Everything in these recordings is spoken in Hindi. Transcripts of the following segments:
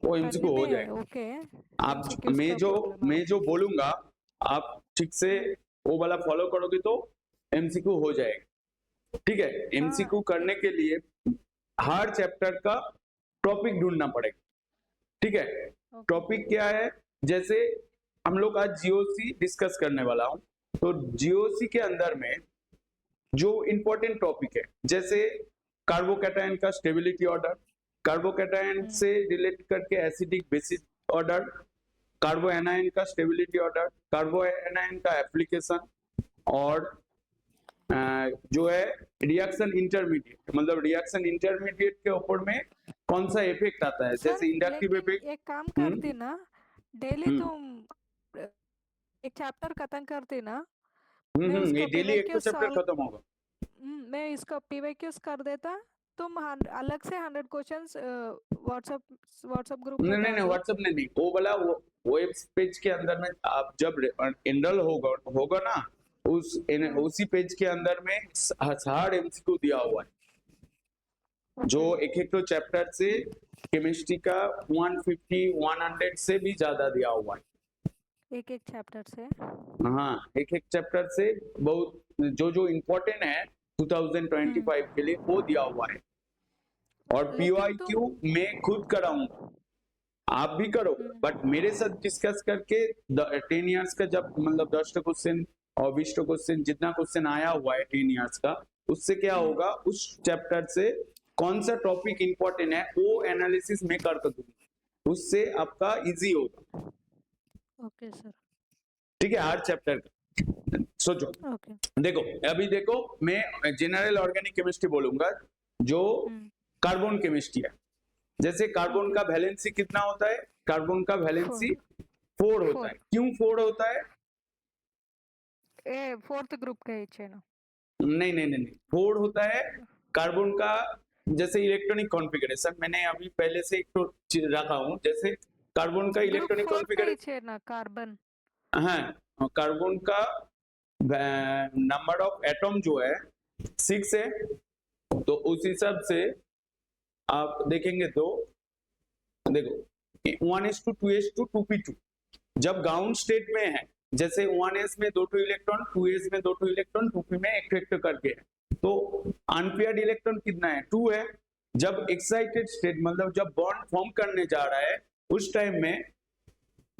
वो करने एमसीक्यू हो में जाएगा। ओके। आप एमसीक्यूज मैं का जो प्रॉब्लम मैं जो बोलूंगा आप ठीक से वो वाला फॉलो करोगे तो एमसीक्यू हो जाएगा। ठीक है, हाँ एमसीक्यू करने के लिए हर चैप्टर का टॉपिक ढूंढना पड़ेगा। ठीक है, ओके टॉपिक क्या है, जैसे हम लोग आज जीओसी डिस्कस करने वाला हूं, तो जीओसी के अंदर में जो इंपॉर्टेंट टॉपिक है, जैसे कार्बोकैटायन का स्टेबिलिटी ऑर्डर, कार्बोकैटायन से रिलेट करके एसिडिक बेसिस ऑर्डर, कार्बोएनाइन का स्टेबिलिटी ऑर्डर, कार्बोएनाइन का एप्लीकेशन, और जो है रिएक्शन इंटरमीडिएट, मतलब रिएक्शन इंटरमीडिएट के ऊपर में कौन सा इफेक्ट आता है, सर, जैसे इंडक्टिव लेकिन इफेक्ट। एक काम करती ना, डेली हम्म तुम एक चैप्टर खत्म करती ना, मैं ये उसको डेली एक तो पीवाईक्यू चैप्टर सॉल्व, खत्म होगा। मैं इसको पीवाईक्यूज कर देता। तुम अलग से 100 क्वेश्चंस व्हाट्सएप व्हाट्सएप ग्रुप में नहीं नहीं डाल नहीं, दो। व्हाट्सएप नहीं, वो वाला वो वेब पेज के अंदर में आप जब एनरोल होगा ना, उसी पेज के अंदर में हार्ड एमसीक्यू दिया हुआ है, जो एक एक तो चैप्टर से केमिस्ट्री का 150 100 से भी ज्यादा दिया हुआ है। एक एक चैप्टर से। हाँ, एक एक चैप्टर से बहुत जो जो इम्पोर्टेंट है 2025 के लिए वो दिया हुआ है। और लेकिन तुम पीवाईक्यू मैं खुद कराऊंगा, आप भी करो, बट मेरे साथ डिस्कस करके 10 इयर्स का जब मतलब 10 क्वेश्चन और 20 क्वेश्चन जितना क्वेश्चन आया हुआ है 10 इयर्स का, उससे क्या होगा, उस चैप्टर से कौन सा टॉपिक इंपॉर्टेंट है वो एनालिसिस में कर दूंगा, उससे आपका इजी होगा। Okay sir. ठीक है, हर चैप्टर का सोचो। ओके देखो अभी देखो, मैं जनरल ऑर्गेनिक केमिस्ट्री बोलूंगा, जो कार्बन केमिस्ट्री है। जैसे कार्बन का वैलेंसी कितना होता है, कार्बन का वैलेंसी 4 होता है। क्यों 4 होता है? ए फोर्थ ग्रुप का है ना? नहीं नहीं नहीं, 4 होता है कार्बन का। जैसे इलेक्ट्रॉनिक कॉन्फ़िगरेशन मैंने अभी पहले से एक तो चीज रखा हूं, जैसे कार्बन का ग्रुप इलेक्ट्रॉनिक 4 का कॉन्फ़िगरेशन। है ना, कार्बन। हाँ, कार्बन का नंबर ऑफ एटम जो है 6 है, तो उस हिसाब से आप देखेंगे तो देखो 1:2:2p2 जब ग्राउंड स्टेट में है, जैसे 1s में 2 इलेक्ट्रॉन, 2s में 2 इलेक्ट्रॉन, 2p में एक करके है, तो अनपेयर्ड इलेक्ट्रॉन कितना है, 2 है। जब एक्साइटेड स्टेट मतलब जब बॉन्ड फॉर्म करने जा रहा है उस टाइम में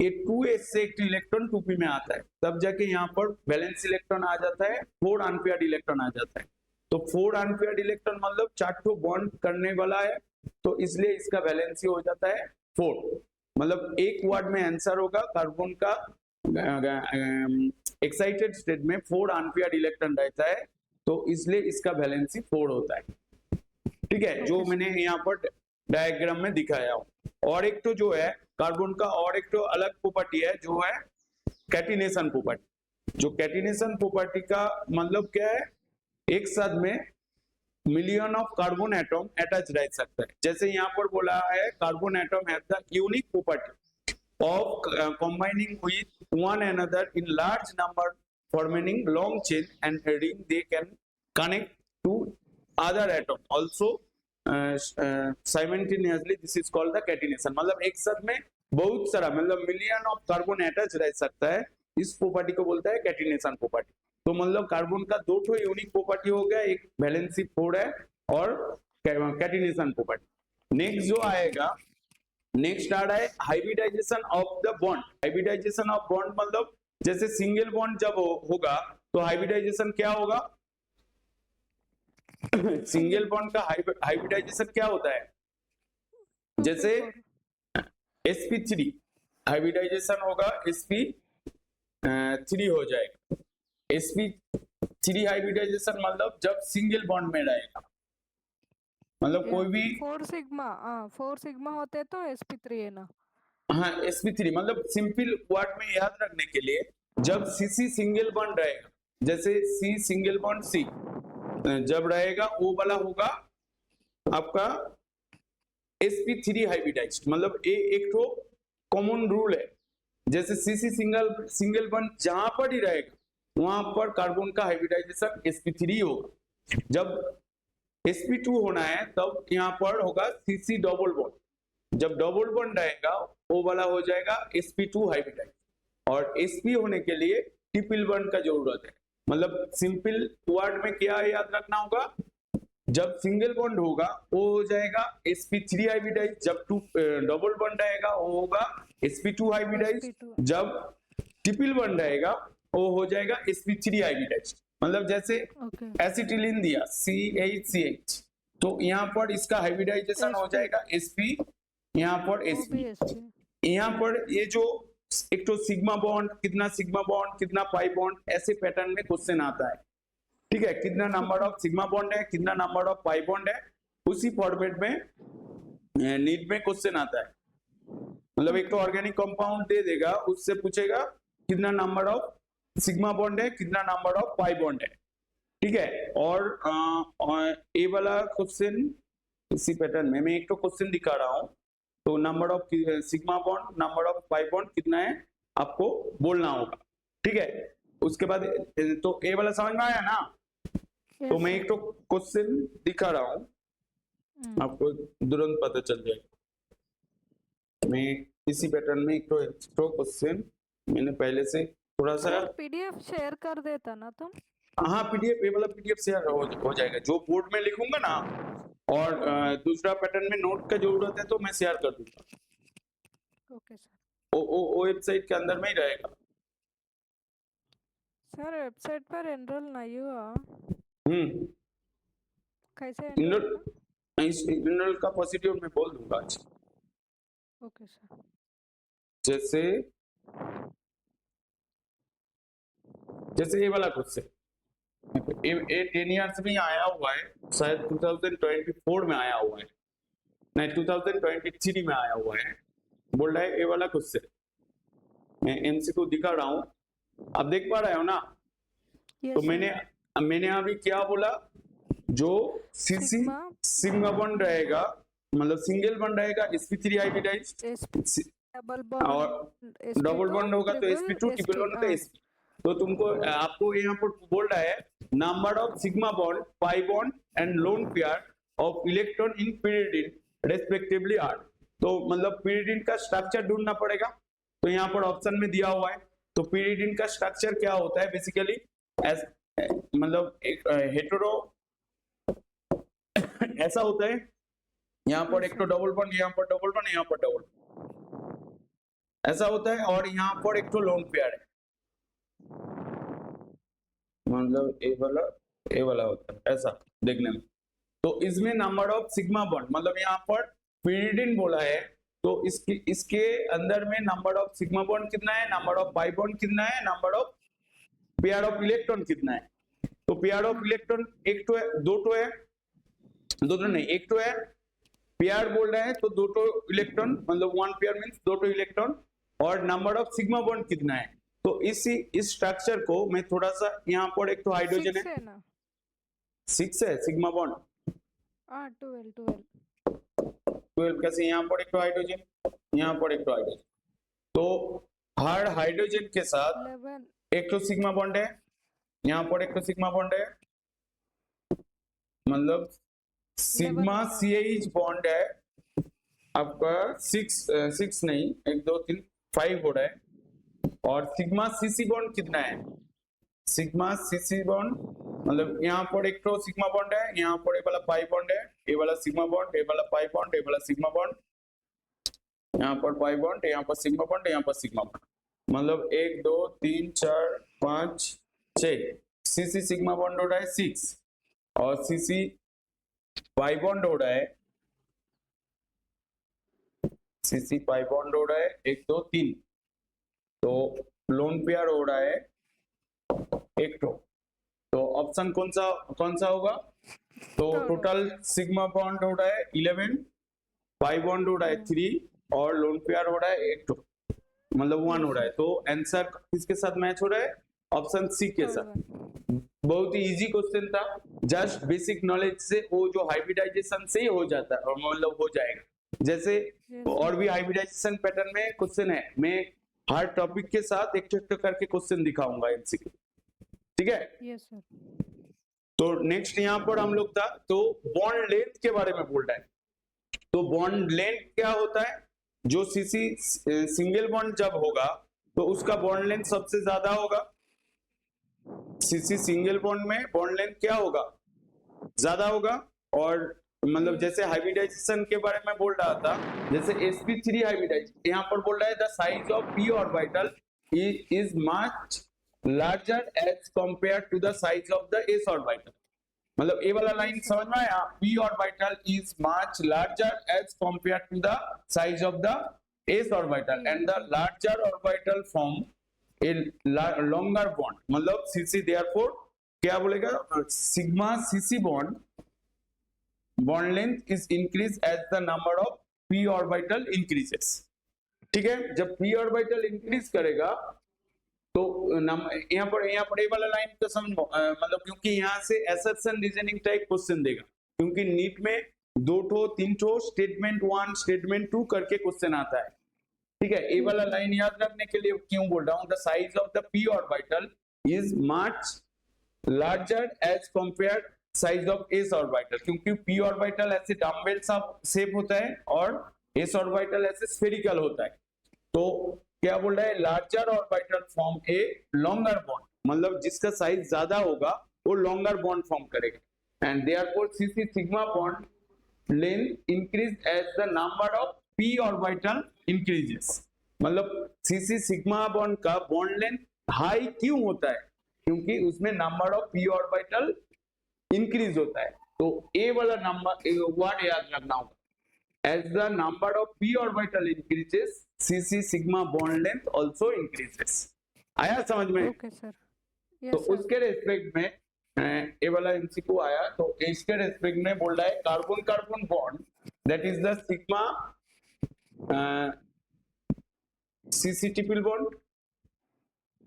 ये 2s से एक इलेक्ट्रॉन 2p में आता है, तब जाके यहाँ पर वैलेंस इलेक्ट्रॉन आ जाता है, 4 अनपेयर्ड इलेक्ट्रॉन आ जाता है। तो 4 अनपेयर्ड इलेक्ट्रॉन मतलब 4 बॉन्ड करने वाला है, तो इसलिए इसका वैलेंसी हो जाता है 4। मतलब एक वर्ड में आंसर होगा, कार्बन का एक्साइटेड स्टेट में 4 अनपेयर्ड इलेक्ट्रॉन रहता है, तो इसलिए इसका वैलेंसी 4 होता है। ठीक है, जो मैंने यहाँ पर डायग्राम में दिखाया हूँ। और एक तो जो है कार्बन का और एक तो अलग प्रॉपर्टी है जो है कैटिनेशन प्रॉपर्टी। जो कैटिनेशन प्रॉपर्टी का मतलब क्या है, एक साथ में million of carbon atom attach रह सकता है। जैसे यहाँ पर बोला है carbon atom have the unique property of combining with one another in large number, forming long chain and ring they can connect to other atom also simultaneously. This is called the catenation। मतलब एक साथ में बहुत सारा मतलब मिलियन ऑफ कार्बन अटैच रह सकता है, इस प्रॉपर्टी को बोलता है कैटिनेशन प्रॉपर्टी। तो मतलब कार्बन का 2 यूनिक प्रॉपर्टी हो गया, एक वैलेंसी 4 है और कैटिनेशन प्रॉपर्टी। नेक्स्ट जो आएगा, नेक्स्ट आ रहा है hybridization of the bond. Hybridization of bond मतलब जैसे सिंगल बॉन्ड जब होगा तो हाइब्रिडाइजेशन क्या होगा सिंगल बॉन्ड का हाइब्रिडाइजेशन क्या होता है, जैसे sp3 हाइब्रिडाइजेशन होगा, sp3 हो जाएगा। sp3 हाइब्रिडाइजेशन मतलब जब सिंगल बॉन्ड में रहेगा, मतलब कोई भी 4 सिग्मा होते तो sp3 है ना। हाँ, sp3 मतलब सिंपल वर्ड में याद रखने के लिए, जब cc सिंगल बॉन्ड रहेगा, जैसे c सिंगल बॉन्ड c जब रहेगा वो वाला होगा आपका sp3 हाइब्रिडाइज्ड। मतलब एक तो कॉमन रूल है, जैसे cc सिंगल बॉन्ड जहां पर ही रहेगा वहां पर कार्बन का हाइब्रिडाइजेशन sp3 होगा। जब sp2 होना है तब यहाँ पर होगा cc डबल बॉन्ड। जब डबल बॉन्ड आएगा वो वाला हो जाएगा sp2 हाइब्रिडाइज, और sp होने के लिए ट्रिपल बॉन्ड का जरूरत है। मतलब सिंपल वर्ड में क्या याद रखना होगा, जब सिंगल बॉन्ड होगा वो हो जाएगा sp3 हाइब्रिडाइज, जब डबल बॉन्ड आएगा वो होगा sp2 हाइब्रिडाइज, sp2 जब ट्रिपल बॉन्ड आएगा वो हो जाएगा sp3 हाइब्रिडाइज। मतलब जैसे ओके एसिटिलीन दिया CH, तो यहाँ पर इसका हाइब्रिडाइजेशन हो sp जाएगा sp, यहाँ पर वो sp, भी sp यहाँ पर ये जो एक तो सिग्मा बॉन्ड कितना पाई बॉन्ड, ऐसे पैटर्न में क्वेश्चन आता है। ठीक है, कितना नंबर ऑफ सिग्मा बॉन्ड है, कितना नंबर ऑफ पाई बॉन्ड है, उसी फॉर्मेट में नीट में क्वेश्चन आता है। मतलब एक तो ऑर्गेनिक कंपाउंड दे देगा, उससे पूछेगा कितना नंबर ऑफ सिग्मा बॉन्ड है, कितना नंबर ऑफ पाई बॉन्ड है। ठीक है, और ये वाला क्वेश्चन इसी पैटर्न में मैं एक तो क्वेश्चन दिखा रहा हूँ, तो number of sigma bond, number of pi bond कितना है आपको बोलना होगा। ठीक है, उसके बाद तो ये वाला समझ में आया ना। तो मैं एक तो क्वेश्चन दिखा रहा हूँ, आपको तुरंत पता चल जाएगा। मैं इसी पैटर्न में एक तो क्वेश्चन मैंने पहले से थोड़ा सा, पीडीएफ शेयर कर देता ना तुम। हाँ पीडीएफ, ये वाला पीडीएफ शेयर हो जाएगा, जो बोर्ड में लिखूंगा ना, और दूसरा पैटर्न में नोट का जरूरत है तो मैं शेयर कर दूंगा। Okay sir. वो वेबसाइट के अंदर में ही रहेगा। सर वेबसाइट पर एनरोल नहीं हुआ, कैसे इनरोल एनरोल? इनरोल का पॉजिटिव मैं बोल दूंगा आज। Okay sir. जैसे ये वाला क्वेश्चन ये 10 ईयर्स में आया हुआ है, शायद 2024 में आया हुआ है, नहीं 2023 में आया हुआ है। बोल रहा है ये वाला क्वेश्चन, मैं एमसीक्यू दिखा रहा हूँ, आप देख पा रहे हो ना। तो मैंने अभी क्या बोला, जो सीसी सिग्मा बॉन्ड रहेगा, मतलब सिंगल बॉन्ड रहेगा sp3 हाइब्रिडाइज, और डबल बॉन्ड होगा तो sp2, ट्रिपल बॉन्ड होगा तो sp। तो तुमको आपको यहाँ पर बोल रहा है number of sigma bond, pi bond and lone pair of electron in pyridine respectively are. तो मतलब pyridine का स्ट्रक्चर ढूंढना पड़ेगा, तो यहाँ पर ऑप्शन में दिया हुआ है। तो pyridine का स्ट्रक्चर क्या होता है बेसिकली, मतलब एक हेटेरो ऐसा होता है, यहाँ पर एक तो डबल बॉन्ड, यहाँ पर डबल बॉन्ड, यहाँ पर डबल ऐसा होता है, और यहाँ पर एक तो लोन पेयर है, मतलब ए वाला होता है ऐसा देखने में। तो इसमें नंबर ऑफ सिग्मा बॉन्ड, मतलब यहाँ पर pyridine बोला है, तो इसके अंदर में नंबर ऑफ सिग्मा बॉन्ड कितना है, नंबर ऑफ पाई बॉन्ड कितना है, number of pair of electron कितना है। तो पेयर ऑफ इलेक्ट्रॉन एक तो है, दो तो है, दो तो नहीं एक तो है, पेयर बोल रहा है तो दो तो इलेक्ट्रॉन, मतलब वन पेयर मींस दो तो इलेक्ट्रॉन, और नंबर ऑफ सिग्मा बॉन्ड कितना है। तो इस स्ट्रक्चर को मैं थोड़ा सा, यहाँ पर एक तो हाइड्रोजन है, 6 है सिग्मा बॉन्ड, 12 कैसे, यहाँ पर एक तो हाइड्रोजन, यहाँ पर एक तो हाइड्रोजन, तो हर हाइड्रोजन के साथ 11 एक तो सिग्मा बॉन्ड है, यहाँ पर एक तो सिग्मा बॉन्ड है, मतलब सिग्मा CH बॉन्ड है आपका 6 नहीं 1 2 3 5 हो रहा है, और सिग्मा CC बॉन्ड कितना है, सिग्मा CC बॉन्ड मतलब यहाँ पर एक तो सिग्मा बॉन्ड है, यहाँ पर ये वाला पाई बॉन्ड है, ये वाला सिग्मा बॉन्ड, ये वाला पाई बॉन्ड, ये वाला सिग्मा बॉन्ड, यहाँ पर पाई बॉन्ड, यहाँ पर सिग्मा बॉन्ड, यहाँ पर सिग्मा बॉन्ड, मतलब 1 2 3 4 5 6 CC सिग्मा बॉन्ड हो रहा है 6, और CC पाई बॉन्ड हो रहा है, CC पाई बॉन्ड हो रहा है 1 2 3, तो लोन पेयर हो रहा है एक तो ऑप्शन कौन सा होगा, तो टोटल सिग्मा बॉन्ड हो रहा है 11, पाई बॉन्ड हो रहा है 3, और लोन पेयर हो रहा है 1 मतलब 1 हो रहा है। तो आंसर किसके साथ मैच हो रहा है, ऑप्शन सी के साथ। बहुत ही इजी क्वेश्चन था, जस्ट बेसिक नॉलेज से वो जो हाइब्रिडाइजेशन से ही हो जाता है, मतलब हो जाएगा। जैसे और भी हाइब्रिडाइजेशन पैटर्न में क्वेश्चन है, मैं हर टॉपिक के साथ एक करके क्वेश्चन दिखाऊंगा एमसीक्यू, ठीक है। Yes sir. तो नेक्स्ट यहाँ पर हम लोग था, तो बॉन्ड लेंथ के बारे में बोल रहा है। तो बॉन्ड लेंथ क्या होता है, जो सीसी सिंगल बॉन्ड जब होगा तो उसका बॉन्ड लेंथ सबसे ज्यादा होगा। सीसी सिंगल बॉन्ड में बॉन्ड लेंथ क्या होगा, ज्यादा होगा। और मतलब जैसे हाइब्रिडाइजेशन के बारे में बोल रहा था, जैसे sp3 हाइब्रिडाइज, यहाँ पर बोल रहा है the size of p orbital is much larger as compare to the size of the s orbital. मतलब ये वाला लाइन समझ में आया, p orbital is much larger as compare to the size of the s orbital and the larger orbital form a longer bond. मतलब cc देयरफॉर क्या बोलेगा, sigma cc bond bond length is increase as the number of p orbital increases. ठीक है, जब p ऑर्बिटल इंक्रीज करेगा तो यहाँ पर ये वाला लाइन तो समझ मतलब, क्योंकि यहाँ से असर्शन रीजनिंग टाइप क्वेश्चन देगा, क्योंकि नीट में 2-3 स्टेटमेंट 1 स्टेटमेंट 2 करके क्वेश्चन आता है। ठीक है, ये वाला लाइन याद रखने के लिए क्यों बोल रहा हूँ, the size of the p orbital is much larger as compare size of s orbital, क्योंकि p ऑर्बिटल ऐसे डम्बेल सा शेप होता है और s ऑर्बिटल ऐसे स्फेरिकल होता है। तो क्या बोल रहा है, larger orbital form a longer bond, मतलब जिसका साइज ज्यादा होगा वो लॉन्गर बॉन्ड फॉर्म करेगा and therefore cc sigma bond length increase as the number of p orbital increases. मतलब cc सिग्मा बॉन्ड का बॉन्ड लेंथ हाई क्यों होता है, क्योंकि उसमें number of p orbital increase होता है। तो ए वाला नंबर वर्ड याद रखना होगा, as the number of p orbital increases cc sigma bond length also increases। आया समझ में? ओके सर, तो उसके रेस्पेक्ट में ये वाला एमसीक्यू आया, तो इसके रेस्पेक्ट में बोल रहा है carbon carbon bond that is the sigma cc triple bond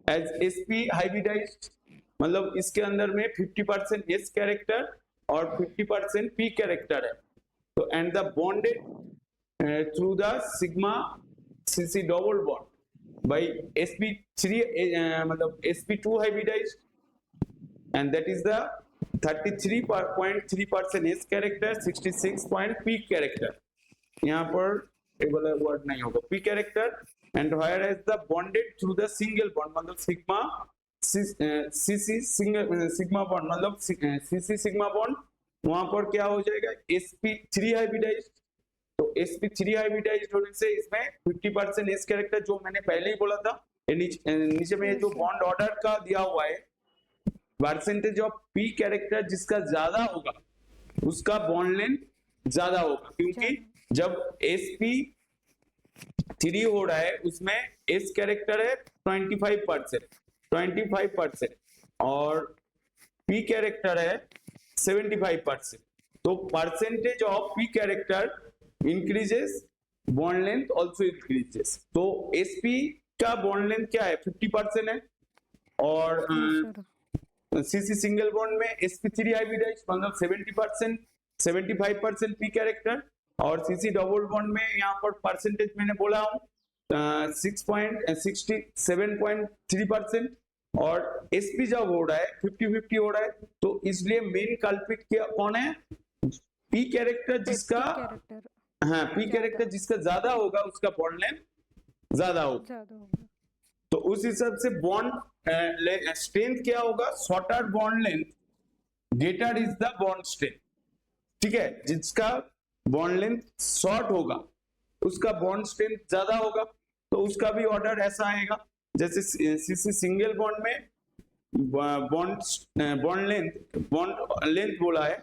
as sp hybridized, मतलब इसके अंदर में 50% s कैरेक्टर और 50% p कैरेक्टर है। तो and the bonded through the sigma cc double bond by sp3 मतलब sp2 hybridised and that is the 33.3% s character 66 p character. यहाँ पर ये वाला वर्ड नहीं होगा, p character and whereas the bonded through the single bond, मतलब sigma cc single sigma bond, मतलब cc सिग्मा बॉन्ड वहां पर क्या हो जाएगा, sp3 हाइब्रिडाइज्ड। तो sp3 हाइब्रिडाइज्ड होने से इसमें 50% s कैरेक्टर, जो मैंने पहले ही बोला था, नीचे में जो बॉन्ड ऑर्डर का दिया हुआ है, परसेंटेज ऑफ p कैरेक्टर जिसका ज्यादा होगा उसका बॉन्ड लेंथ ज्यादा होगा, क्योंकि जब sp3 हो रहा है उसमें s कैरेक्टर है 25% और p कैरेक्टर है 75%। तो percentage of p character increases, bond length also increases. तो sp का बॉन्ड लेंथ क्या है, 50% है, और cc सिंगल बॉन्ड में sp3 हाइब्रिडाइज्ड मतलब 70% 75% p कैरेक्टर, और cc डबल बॉन्ड में यहाँ पर परसेंटेज मैंने बोला हूँ 67.3%, और sp जब हो रहा है 50-50 हो रहा है, तो इसलिए मेन कल्प्रिट क्या कौन है, p कैरेक्टर जिसका हाँ p कैरेक्टर जिसका ज्यादा होगा उसका बॉन्ड लेंथ ज्यादा होगा। तो उस हिसाब से बॉन्ड स्ट्रेंथ क्या होगा, shorter bond length greater is the bond strength. ठीक है, जिसका बॉन्ड लेंथ शॉर्ट होगा उसका बॉन्ड स्ट्रेंथ ज्यादा होगा। तो उसका भी ऑर्डर ऐसा आएगा, जैसे cc सिंगल बॉन्ड में बॉन्ड लेंथ बोला है,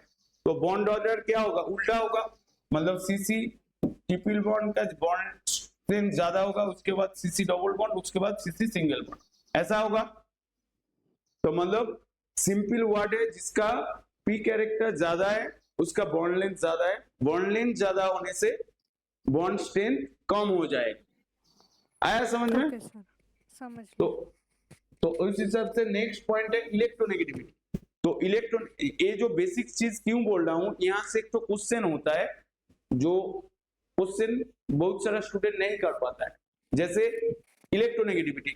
तो बॉन्ड ऑर्डर क्या होगा, उल्टा होगा, मतलब cc ट्रिपल बॉन्ड का बॉन्ड स्ट्रेंथ ज्यादा होगा, उसके बाद cc डबल बॉन्ड, उसके बाद cc सिंगल बॉन्ड, ऐसा होगा। तो मतलब सिंपल वर्ड है, जिसका p कैरेक्टर ज्यादा है उसका बॉन्ड लेंथ ज्यादा है, बॉन्ड लेंथ ज्यादा होने से बॉन्ड स्ट्रेंथ कम हो जाएगा। आया समझ में? समझ तो उस हिसाब से नेक्स्ट पॉइंट है इलेक्ट्रोनेगेटिविटी। तो इलेक्ट्रॉन, ये जो बेसिक चीज क्यों बोल रहा हूं, यहाँ से एक तो क्वेश्चन होता है जो क्वेश्चन बहुत सारा स्टूडेंट नहीं कर पाता है, जैसे इलेक्ट्रोनेगेटिविटी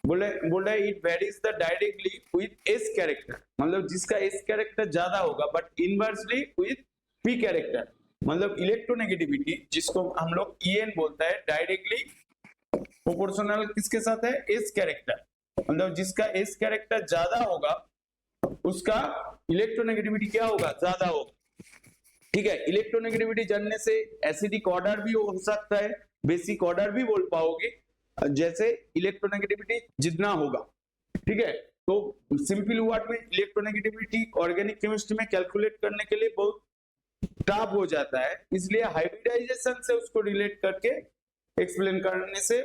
बोल रहा है it varies the directly with S character, मतलब जिसका एस कैरेक्टर ज्यादा होगा but inversely with P character. मतलब इलेक्ट्रोनेगेटिविटी जिसको हम लोग EN बोलता है, डायरेक्टली प्रोपोर्शनल किसके साथ है, एस कैरेक्टर। मतलब जिसका एस कैरेक्टर ज्यादा होगा उसका इलेक्ट्रोनेगेटिविटी क्या होगा, ज्यादा होगा। ठीक है, इलेक्ट्रोनेगेटिविटी जानने से एसिडिक ऑर्डर भी हो सकता है, बेसिक ऑर्डर भी बोल पाओगे, जैसे इलेक्ट्रोनेगेटिविटी जितना होगा। ठीक है, तो सिंपल वर्ड में इलेक्ट्रोनेगेटिविटी ऑर्गेनिक केमिस्ट्री में कैलकुलेट करने के लिए बहुत टफ हो जाता है, इसलिए हाइब्रिडाइजेशन से उसको रिलेट करके एक्सप्लेन करने से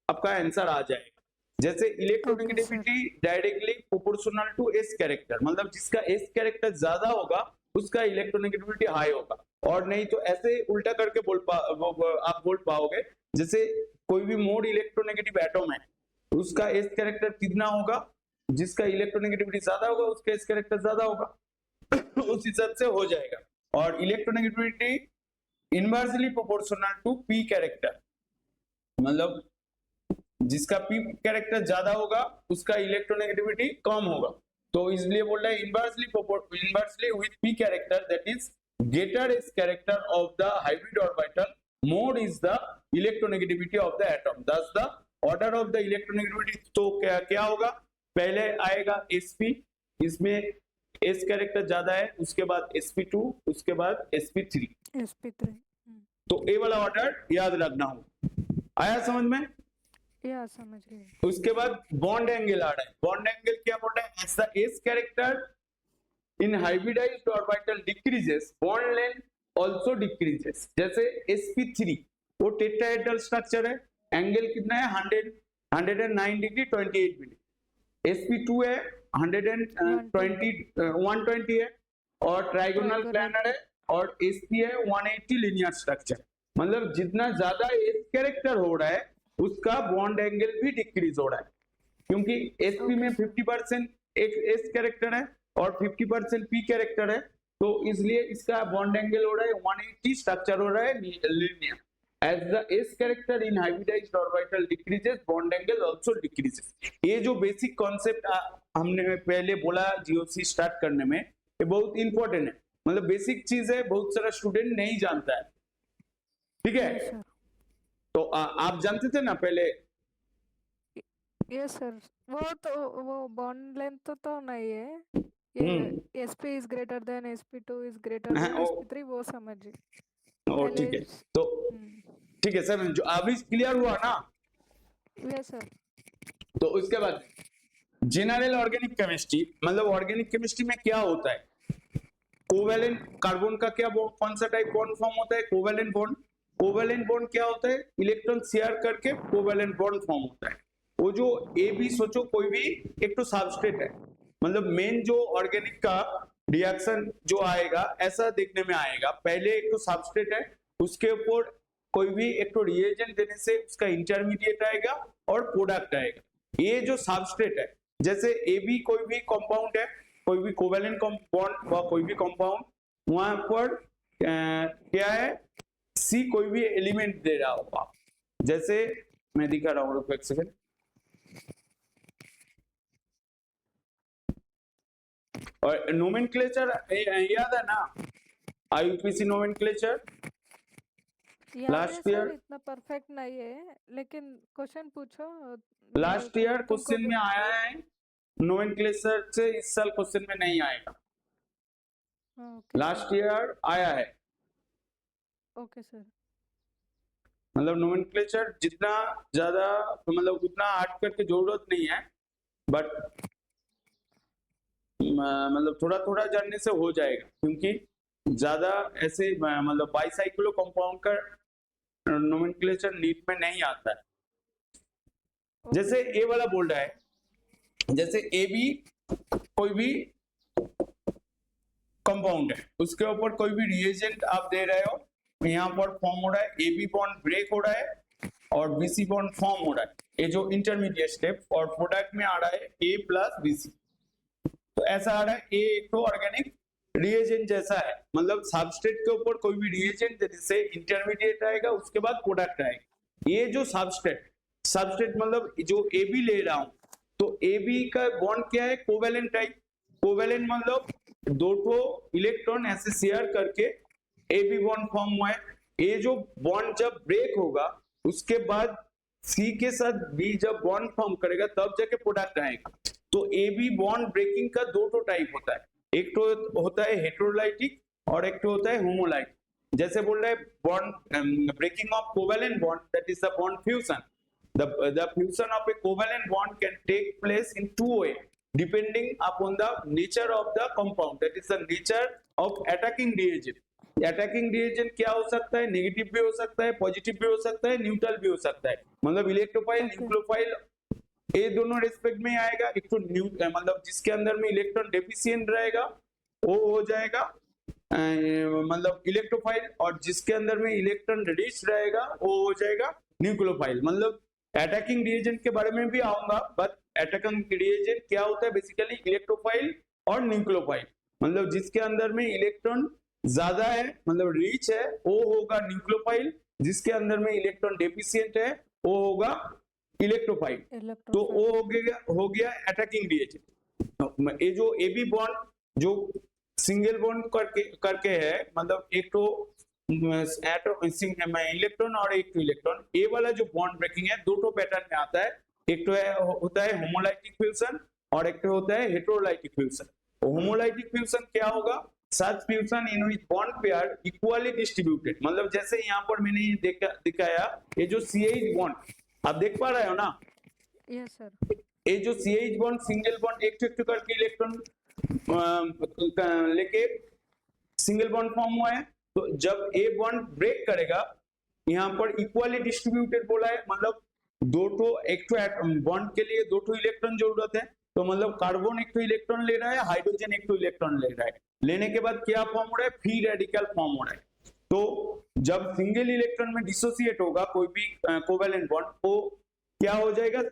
आपका आंसर आ जाएगा। जैसे electronegativity directly proportional to S character, मतलब जिसका एस कैरेक्टर ज्यादा होगा उसका इलेक्ट्रोनेगेटिविटी हाई होगा। और नहीं तो ऐसे उल्टा करके आप बोल पाओगे, जैसे कोई भी मोर इलेक्ट्रोनेगेटिव एटम है उसका एस कैरेक्टर कितना होगा, जिसका इलेक्ट्रोनेगेटिविटी ज्यादा होगा उसका एस कैरेक्टर ज्यादा होगा उस हिसाब से हो जाएगा। और electronegativity inversely proportional to P character, मतलब जिसका पी कैरेक्टर ज्यादा होगा उसका इलेक्ट्रोनेगेटिविटी कम होगा। तो इसलिए बोल रहा है inversely with P character that is greater is character of the hybrid orbital, more is the electronegativity of the atom, thus the order of the electronegativity। तो क्या होगा, पहले आएगा sp, इसमें s कैरेक्टर ज्यादा है, उसके बाद sp2, उसके बाद sp3। तो ए वाला ऑर्डर याद रखना हो। आया समझ में? या समझ गए। उसके बाद बॉन्ड एंगल आ रहा है। बॉन्ड एंगल क्या बोल रहा है, as the S character in hybridized orbital decreases, bond length also decreases. जैसे sp3 वो टेट्राहेड्रल स्ट्रक्चर है, एंगल कितना है 109 डिग्री 28 मिनट। sp2 है 120 है और ट्राइगोनल प्लानर है, और sp है 180 लीनियर स्ट्रक्चर। मतलब जितना ज्यादा एस कैरेक्टर हो रहा है उसका बॉन्ड एंगल भी डिक्रीज हो रहा है, क्योंकि sp में 50% एक एस कैरेक्टर है और 50% पी कैरेक्टर है, तो इसलिए इसका बॉन्ड एंगल हो रहा है 180, स्ट्रक्चर हो रहा है linear. As the S character in hybridized orbital decreases, bond angle also decreases. ये जो बेसिक कॉन्सेप्ट हमने पहले बोला जीओसी स्टार्ट करने में, ये बहुत इंपॉर्टेंट है। मतलब बेसिक चीज है, बहुत सारा स्टूडेंट नहीं जानता है। ठीक है, तो आप जानते थे ना पहले? यस सर, वो बॉन्ड लेंथ तो नहीं है, ये sp is greater than sp2 is greater than sp3, वो समझिए। ओ ठीक है, तो ठीक है सर, जो अभी क्लियर हुआ ना? Yes sir. तो उसके बाद जनरल ऑर्गेनिक केमिस्ट्री, मतलब ऑर्गेनिक केमिस्ट्री में क्या होता है, कोवेलेंट कार्बन का क्या कौन सा टाइप बॉन्ड फॉर्म होता है, कोवेलेंट बॉन्ड। कोवेलेंट बॉन्ड क्या होता है, इलेक्ट्रॉन शेयर करके कोवेलेंट बॉन्ड फॉर्म होता है। वो जो ए बी सोचो, कोई भी एक तो सबस्ट्रेट है, मतलब मेन जो ऑर्गेनिक का रिएक्शन जो आएगा ऐसा देखने में आएगा, पहले एक तो सबस्ट्रेट है, उसके ऊपर कोई भी एक तो रिएजेंट देने से उसका इंटरमीडिएट आएगा और प्रोडक्ट आएगा। ये जो सबस्ट्रेट है, जैसे ए बी कोई भी कंपाउंड है, कोई भी कोवेलेंट बॉन्ड व कोई भी कंपाउंड, वहां पर क्या है, सी कोई भी एलिमेंट दे रहा होगा। जैसे मैं दिखा रहा हूँ, एक सेकंड, और नोमेनक्लेचर याद है ना, आईयूपीएसी नोमेनक्लेचर लास्ट ईयर? इतना परफेक्ट नहीं है, लेकिन क्वेश्चन पूछो। लास्ट ईयर क्वेश्चन में आया है नोमेनक्लेचर से, इस साल क्वेश्चन में नहीं आएगा। लास्ट ईयर आया है। Okay sir. मतलब नोमेनक्लेचर जितना ज्यादा, मतलब उतना हार्ड करके जरूरत नहीं है, बट मतलब थोड़ा थोड़ा जानने से हो जाएगा, क्योंकि ज्यादा ऐसे मतलब बाइसाइक्लो कंपाउंड का नोमेनक्लेचर नीट में नहीं आता है। जैसे ए वाला बोल रहा है, जैसे ए बी कोई भी कंपाउंड है, उसके ऊपर कोई भी रिएजेंट आप दे रहे हो, यहाँ पर फॉर्म हो रहा है, ए बी बॉन्ड ब्रेक हो रहा है और बीसी बॉन्ड फॉर्म हो रहा है, ये जो इंटरमीडिएट स्टेप, और प्रोडक्ट में आ रहा है ए प्लस बीसी। तो ऐसा आ रहा है, ए एक तो ऑर्गेनिक रिएजेंट जैसा है, मतलब सबस्ट्रेट के ऊपर कोई भी रिएजेंट देने से इंटरमीडिएट आएगा, उसके बाद प्रोडक्ट आएगा। ये जो सबस्ट्रेट मतलब जो ए बी ले रहा हूं, तो ए बी का बॉन्ड क्या है, कोवेलेंट टाइप। कोवेलेंट मतलब दो इलेक्ट्रॉन ऐसे शेयर करके ए बी बॉन्ड फॉर्म हुआ है, ए जो बॉन्ड जब ब्रेक होगा उसके बाद सी के साथ बी जब बॉन्ड फॉर्म करेगा तब जाके प्रोडक्ट आएगा। तो ए बी बॉन्ड ब्रेकिंग का दो टाइप होता है, एक तो होता है हेटेरोलाइटिक और एक तो होता है होमोलाइटिक। जैसे बोल रहे हैं bond breaking of covalent bond, that is the bond fusion. The fusion of a covalent bond can take place in two ways depending upon the nature of the compound, that is the nature of attacking reagent। Attacking reagent क्या हो सकता है, नेगेटिव भी हो सकता है, पॉजिटिव भी हो सकता है, न्यूट्रल भी हो सकता है। मतलब इलेक्ट्रोफाइल न्यूक्लियोफाइल ये दोनों रेस्पेक्ट में आएगा। एक तो मतलब जिसके अंदर में इलेक्ट्रॉन डेफिशिएंट रहेगा वो हो जाएगा मतलब इलेक्ट्रोफाइल, और जिसके अंदर में इलेक्ट्रॉन रिच रहेगा वो हो जाएगा न्यूक्लियोफाइल। मतलब अटैकिंग रिएजेंट के बारे में भी आऊंगा, बट अटैकिंग रिएजेंट क्या होता है बेसिकली इलेक्ट्रोफाइल और न्यूक्लियोफाइल। मतलब जिसके अंदर में इलेक्ट्रॉन ज्यादा है मतलब रिच है वो होगा न्यूक्लियोफाइल, जिसके अंदर में इलेक्ट्रॉन डेफिशिएंट है वो होगा इलेक्ट्रोफाइल। तो वो हो गया अटैकिंग रिएजेंट। ये जो ए बी बॉन्ड जो सिंगल बॉन्ड करके है, मतलब एक तो इलेक्ट्रॉन और एक तो इलेक्ट्रॉन, ए वाला जो बॉन्ड ब्रेकिंग है दो पैटर्न में आता है। एक तो होता है होमोलाइटिक फ्यूजन और एक तो होता है हेटेरोलाइटिक फ्यूजन। होमोलाइटिक फ्यूजन क्या होगा, such fusion in which bond pair equally distributed। मतलब जैसे यहाँ पर मैंने दिखाया ये जो CH बॉन्ड आप देख पा रहे हो ना, यस सर, ये जो CH बॉन्ड सिंगल बॉन्ड एक करके इलेक्ट्रॉन लेके सिंगल बॉन्ड फॉर्म हुआ है। तो जब ए बॉन्ड ब्रेक करेगा यहाँ पर इक्वली डिस्ट्रीब्यूटेड बोला है, मतलब एक बॉन्ड के लिए दो इलेक्ट्रॉन जरूरत है। तो मतलब कार्बन एक तो इलेक्ट्रॉन ले रहा है, हाइड्रोजन एक तो इलेक्ट्रॉन ले रहा है, लेने के बाद क्या फॉर्म हो रहा है, फ्री रेडिकल फॉर्म हो रहा है। तो जब सिंगल इलेक्ट्रॉन में डिसोसिएट होगा कोई भी कोवेलेंट बॉन्ड, तो क्या हो जाएगा,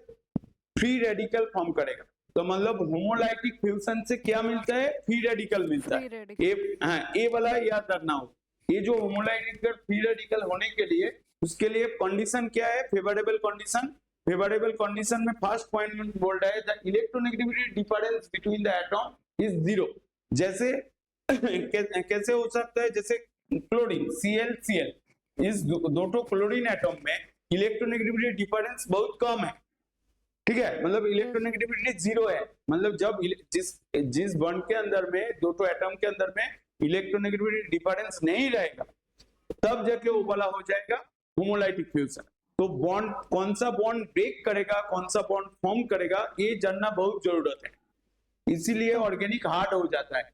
फ्री रेडिकल फॉर्म करेगा। तो मतलब होमोलाइटिक फ्यूजन से क्या मिलता है, फ्री रेडिकल मिलता है। ये वाला याद रखना हो, ये जो होमोलाइटिक फ्री रेडिकल होने के लिए उसके लिए कंडीशन क्या है, फेवरेबल कंडीशन। फेवरेबल कंडीशन में फर्स्ट पॉइंट में बोल रहा है the electronegativity difference between the atom is zero. जैसे कैसे हो सकता है, जैसे क्लोरीन ClCl इस दो क्लोरीन एटॉम में इलेक्ट्रोनेगेटिविटी डिफरेंस बहुत कम है, ठीक है, मतलब इलेक्ट्रोनेगेटिविटी जीरो है। मतलब जब जिस बॉन्ड के अंदर में दो एटॉम के अंदर में इलेक्ट्रोनेगेटिविटी डिफरेंस नहीं रहेगा तब जाके वो वाला हो जाएगा होमोलाइटिक फ्यूजन। तो बॉन्ड कौन सा बॉन्ड ब्रेक करेगा, कौन सा बॉन्ड फॉर्म करेगा, ये जानना बहुत जरूरत है। इसीलिए ऑर्गेनिक हार्ड हो जाता है,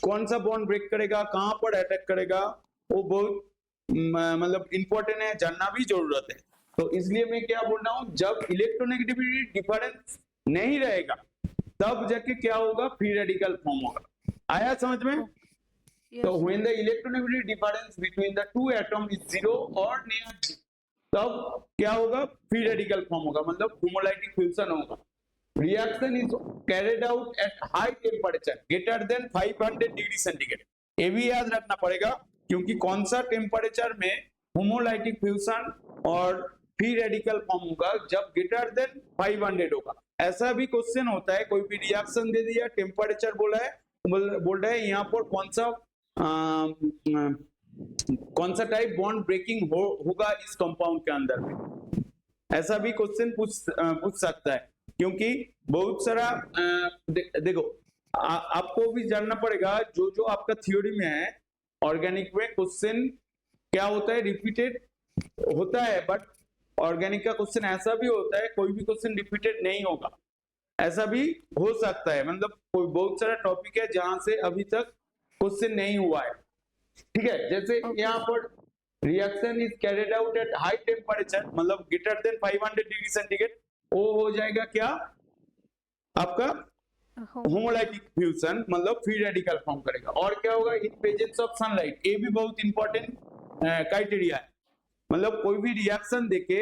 कौन सा बॉन्ड ब्रेक करेगा, कहां पर अटैक करेगा, वो बहुत मतलब इंपॉर्टेंट है, जानना भी जरूरत है। तो इसलिए मैं क्या बोल रहा हूं, जब इलेक्ट्रोनेगेटिविटी डिफरेंस नहीं रहेगा तब जाके क्या होगा, फ्री रेडिकल फॉर्म होगा। आया समझ में? तो when the electronegativity difference between the two atoms is zero or near zero, तब क्या होगा, फ्री रेडिकल फॉर्म होगा, मतलब होमोलाइटिक फ्यूजन होगा। Reaction is carried out at high temperature greater than 500 degree centigrade. ये भी याद रखना पड़ेगा, क्योंकि कौन सा टेम्परेचर में होमोलाइटिक फ्यूजन और फ्री रेडिकल फॉर्म होगा, जब ग्रेटर देन 500 होगा। ऐसा भी क्वेश्चन होता है, कोई भी रिएक्शन दे दिया, टेम्परेचर बोला है, बोल रहा है यहाँ पर कौन सा टाइप बॉन्ड ब्रेकिंग होगा इस कंपाउंड के अंदर में, ऐसा भी क्वेश्चन पूछ सकता है। क्योंकि बहुत सारा देखो आपको भी जानना पड़ेगा, जो आपका थ्योरी में है ऑर्गेनिक में क्वेश्चन क्या होता है, रिपीटेड होता है, बट ऑर्गेनिक का क्वेश्चन ऐसा भी होता है कोई भी क्वेश्चन रिपीटेड नहीं होगा, ऐसा भी हो सकता है। मतलब कोई बहुत सारा टॉपिक है जहां से अभी तक क्वेश्चन नहीं हुआ है, ठीक है। जैसे यहाँ पर reaction is carried out at high temperature, मतलब ग्रेटर देन 500 डिग्री सेंटीग्रेड, वो हो जाएगा क्या आपका होमोलाइटिक फ्यूजन, मतलब फ्री रेडिकल फॉर्म करेगा। और क्या होगा, इन प्रेजेंस ऑफ सनलाइट, ये भी बहुत इंपॉर्टेंट क्राइटेरिया है। मतलब कोई भी रिएक्शन देख के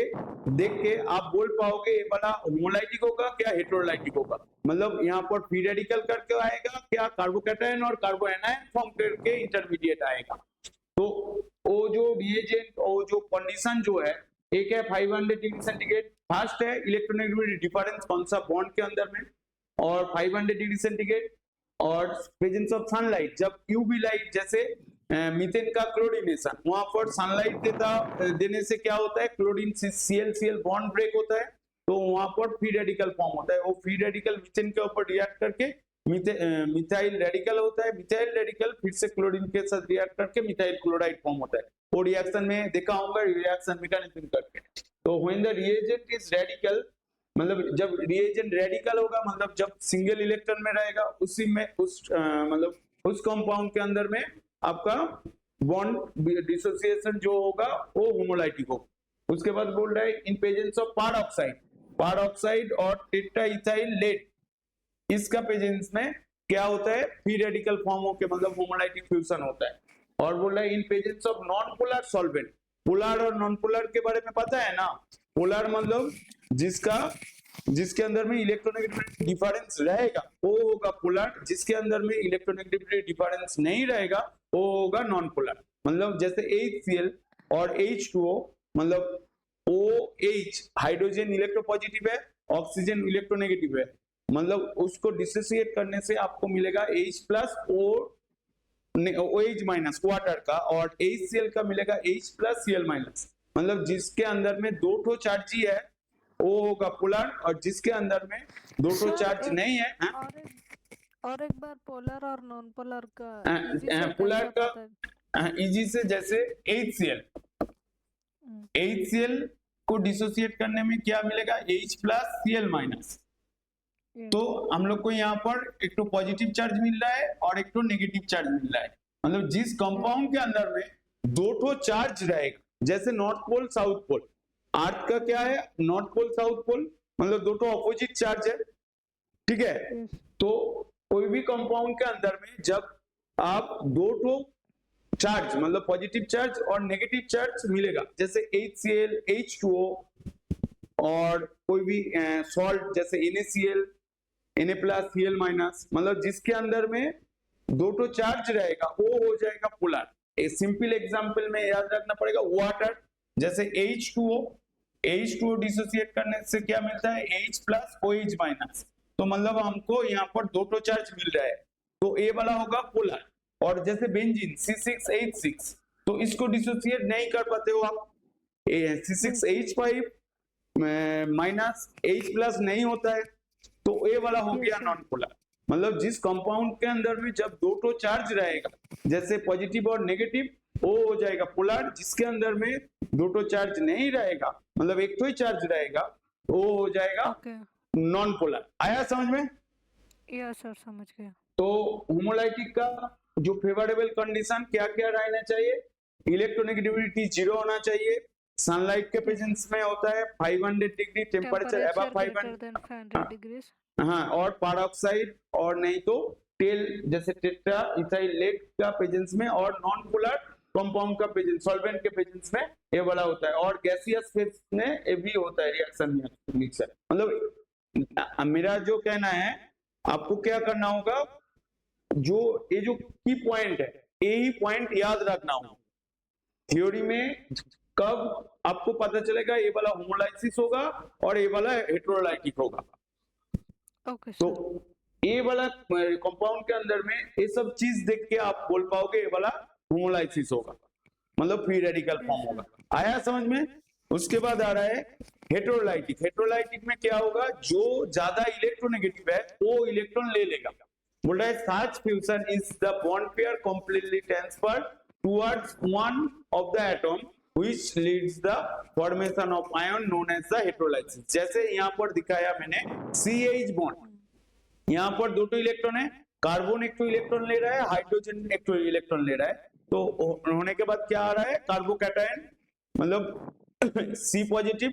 आप बोल पाओगे ये वाला होमोलाइटिक होगा क्या हेटेरोलाइटिक होगा। मतलब यहाँ पर फ्री रेडिकल करके आएगा क्या, कार्बोकैटायन और कार्बोएनायन फॉर्म करके इंटरमीडिएट आएगा। तो वो जो रिएजेंट, वो जो कंडीशन जो है, एक है 500 डिग्री सेंटीग्रेड, फर्स्ट है इलेक्ट्रोनेगेटिविटी डिफरेंस कौन सा बॉन्ड के अंदर में, और 500 डिग्री सेंटीग्रेड, और प्रेजेंस ऑफ सनलाइट, जब यूवी लाइट जैसे मीथेन का क्लोरीनेशन, वहां पर सनलाइट देने से क्या होता है, क्लोरीन CL बॉन्ड ब्रेक होता है, तो वहां पर फ्री रेडिकल फॉर्म होता है। वो फ्री रेडिकल मीथेन के ऊपर रिएक्ट करके मिथाइल रेडिकल होता है। मिथाइल रेडिकल फिर से क्लोरीन के साथ रिएक्ट करके मिथाइल क्लोराइड फॉर्म होता है। वो रिएक्शन में देखा होगा, रिएक्शन मैकेनिज्म करके। तो when the reagent is radical, मतलब जब रिएजेंट रेडिकल होगा, मतलब जब सिंगल इलेक्ट्रॉन में रहेगा, उसी में मतलब उस कंपाउंड के अंदर में आपका बॉन्ड डिसोसिएशन जो होगा वो होमोलाइटिक होगा। उसके बाद बोल रहा है in presence of peroxide और टेट्राइथाइल लेड, इसका प्रेजेंस में क्या होता है, फ्री रेडिकल फॉर्म होके मतलब होमोलाइटिक फ्यूजन होता है। और बोल रहा है in presence of non polar solvent, polar और नॉन पोलर के बारे में पता है ना। पोलर मतलब जिसके अंदर में इलेक्ट्रोनेगेटिविटी डिफरेंस रहेगा वो होगा पोलर, जिसके अंदर में इलेक्ट्रोनेगेटिविटी डिफरेंस नहीं रहेगा वो होगा नॉन पोलर। मतलब जैसे HCl और H2O, मतलब OH हाइड्रोजन इलेक्ट्रोपॉजिटिव है, ऑक्सीजन इलेक्ट्रोनेगेटिव है, मतलब उसको डिसोसिएट करने से आपको मिलेगा H plus OH minus water का, और HCl का मिलेगा H प्लस Cl माइनस। मतलब जिसके अंदर में दो ठो चार्ज ही है वो होगा पोलर, और जिसके अंदर में दो ठो चार्ज नहीं है। और एक बार पोलर और नॉन पोलर का पोलर का इजी से, जैसे HCl को डिसोसिएट करने में क्या मिलेगा, H प्लस Cl माइनस। तो हम लोग को यहाँ पर एक तो पॉजिटिव चार्ज मिल रहा है और एक तो नेगेटिव चार्ज मिल रहा है। मतलब जिस कंपाउंड के अंदर में दो ठो चार्ज रहेगा, जैसे नॉर्थ पोल साउथ पोल, अर्थ का क्या है, नॉर्थ पोल साउथ पोल, मतलब दो ठो अपोजिट चार्ज है, ठीक है। तो कोई भी कंपाउंड के अंदर में जब आप दो ठो चार्ज, मतलब पॉजिटिव चार्ज और नेगेटिव चार्ज मिलेगा, जैसे HCl H2O, और कोई भी सॉल्ट जैसे NaCl Na plus Cl minus, मतलब जिसके अंदर में दो ठो चार्ज रहेगा वो हो जाएगा पोलर। एक सिंपल एग्जांपल में याद रखना पड़ेगा, वाटर जैसे H2O डिसोसिएट करने से क्या मिलता है, H प्लस OH माइनस। तो मतलब हमको यहाँ पर दो ठो चार्ज मिल रहा है, तो A वाला होगा पोलर। और जैसे बेंजीन C6H6, तो इसको डिसोसिएट नहीं कर पाते हो आप, C6H5 माइनस H प्लस नहीं होता है, तो A वाला हो गया नॉन पोलर। मतलब जिस कंपाउंड के अंदर में जब दो ठो चार्ज रहेगा, जैसे पॉजिटिव और नेगेटिव, वो हो जाएगा पोलर। जिसके अंदर में दो ठो चार्ज नहीं रहेगा, मतलब एक तो ही चार्ज रहेगा, वो हो जाएगा नॉन पोलर। आया समझ में? यस सर, समझ गया। तो होमोलाइटिक का जो फेवरेबल कंडीशन क्या क्या रहना चाहिए, इलेक्ट्रोनेगेटिविटी 0 होना चाहिए, सनलाइट के प्रेजेंस में होता है 500 डिग्री टेम्परेचर अबव 500 डिग्री, हाँ, और पारऑक्साइड और नहीं तो टेल जैसे टेट्रा इथाइल लेड का प्रेजेंस में, और नॉन पोलर कंपाउंड का प्रेजेंस सॉल्वेंट के प्रेजेंस में ये वाला होता है, और गैसियस फेज में ये भी होता है रिएक्शन मिक्सर। मतलब मेरा जो कहना है, आपको क्या करना होगा, जो ये जो की पॉइंट है, यही पॉइंट याद रखना होगा। थ्योरी में कब आपको पता चलेगा ये वाला होमोलाइसिस होगा और ये वाला हेटेरोलाइटिक होगा। तो ये वाला कंपाउंड के अंदर में ये सब चीज देख के आप बोल पाओगे ये वाला होमोलाइसिस होगा, मतलब फ्री रेडिकल फॉर्म होगा। आया समझ में? उसके बाद आ रहा है हेटेरोलाइटिक। हेटेरोलाइटिक में क्या होगा, जो ज्यादा इलेक्ट्रोनेगेटिव है वो इलेक्ट्रॉन ले लेगा। बोल रहा है such fusion is the bond pair completely transferred towards one of the atom which leads the formation of ion known as the heterolysis। जैसे यहाँ पर दिखाया मैंने CH बॉन्ड, यहाँ पर दो इलेक्ट्रॉन है, कार्बन एक इलेक्ट्रॉन ले रहा है, हाइड्रोजन एक इलेक्ट्रॉन ले रहा है। तो होने के बाद क्या आ रहा है, कार्बोकैटायन मतलब C पॉजिटिव,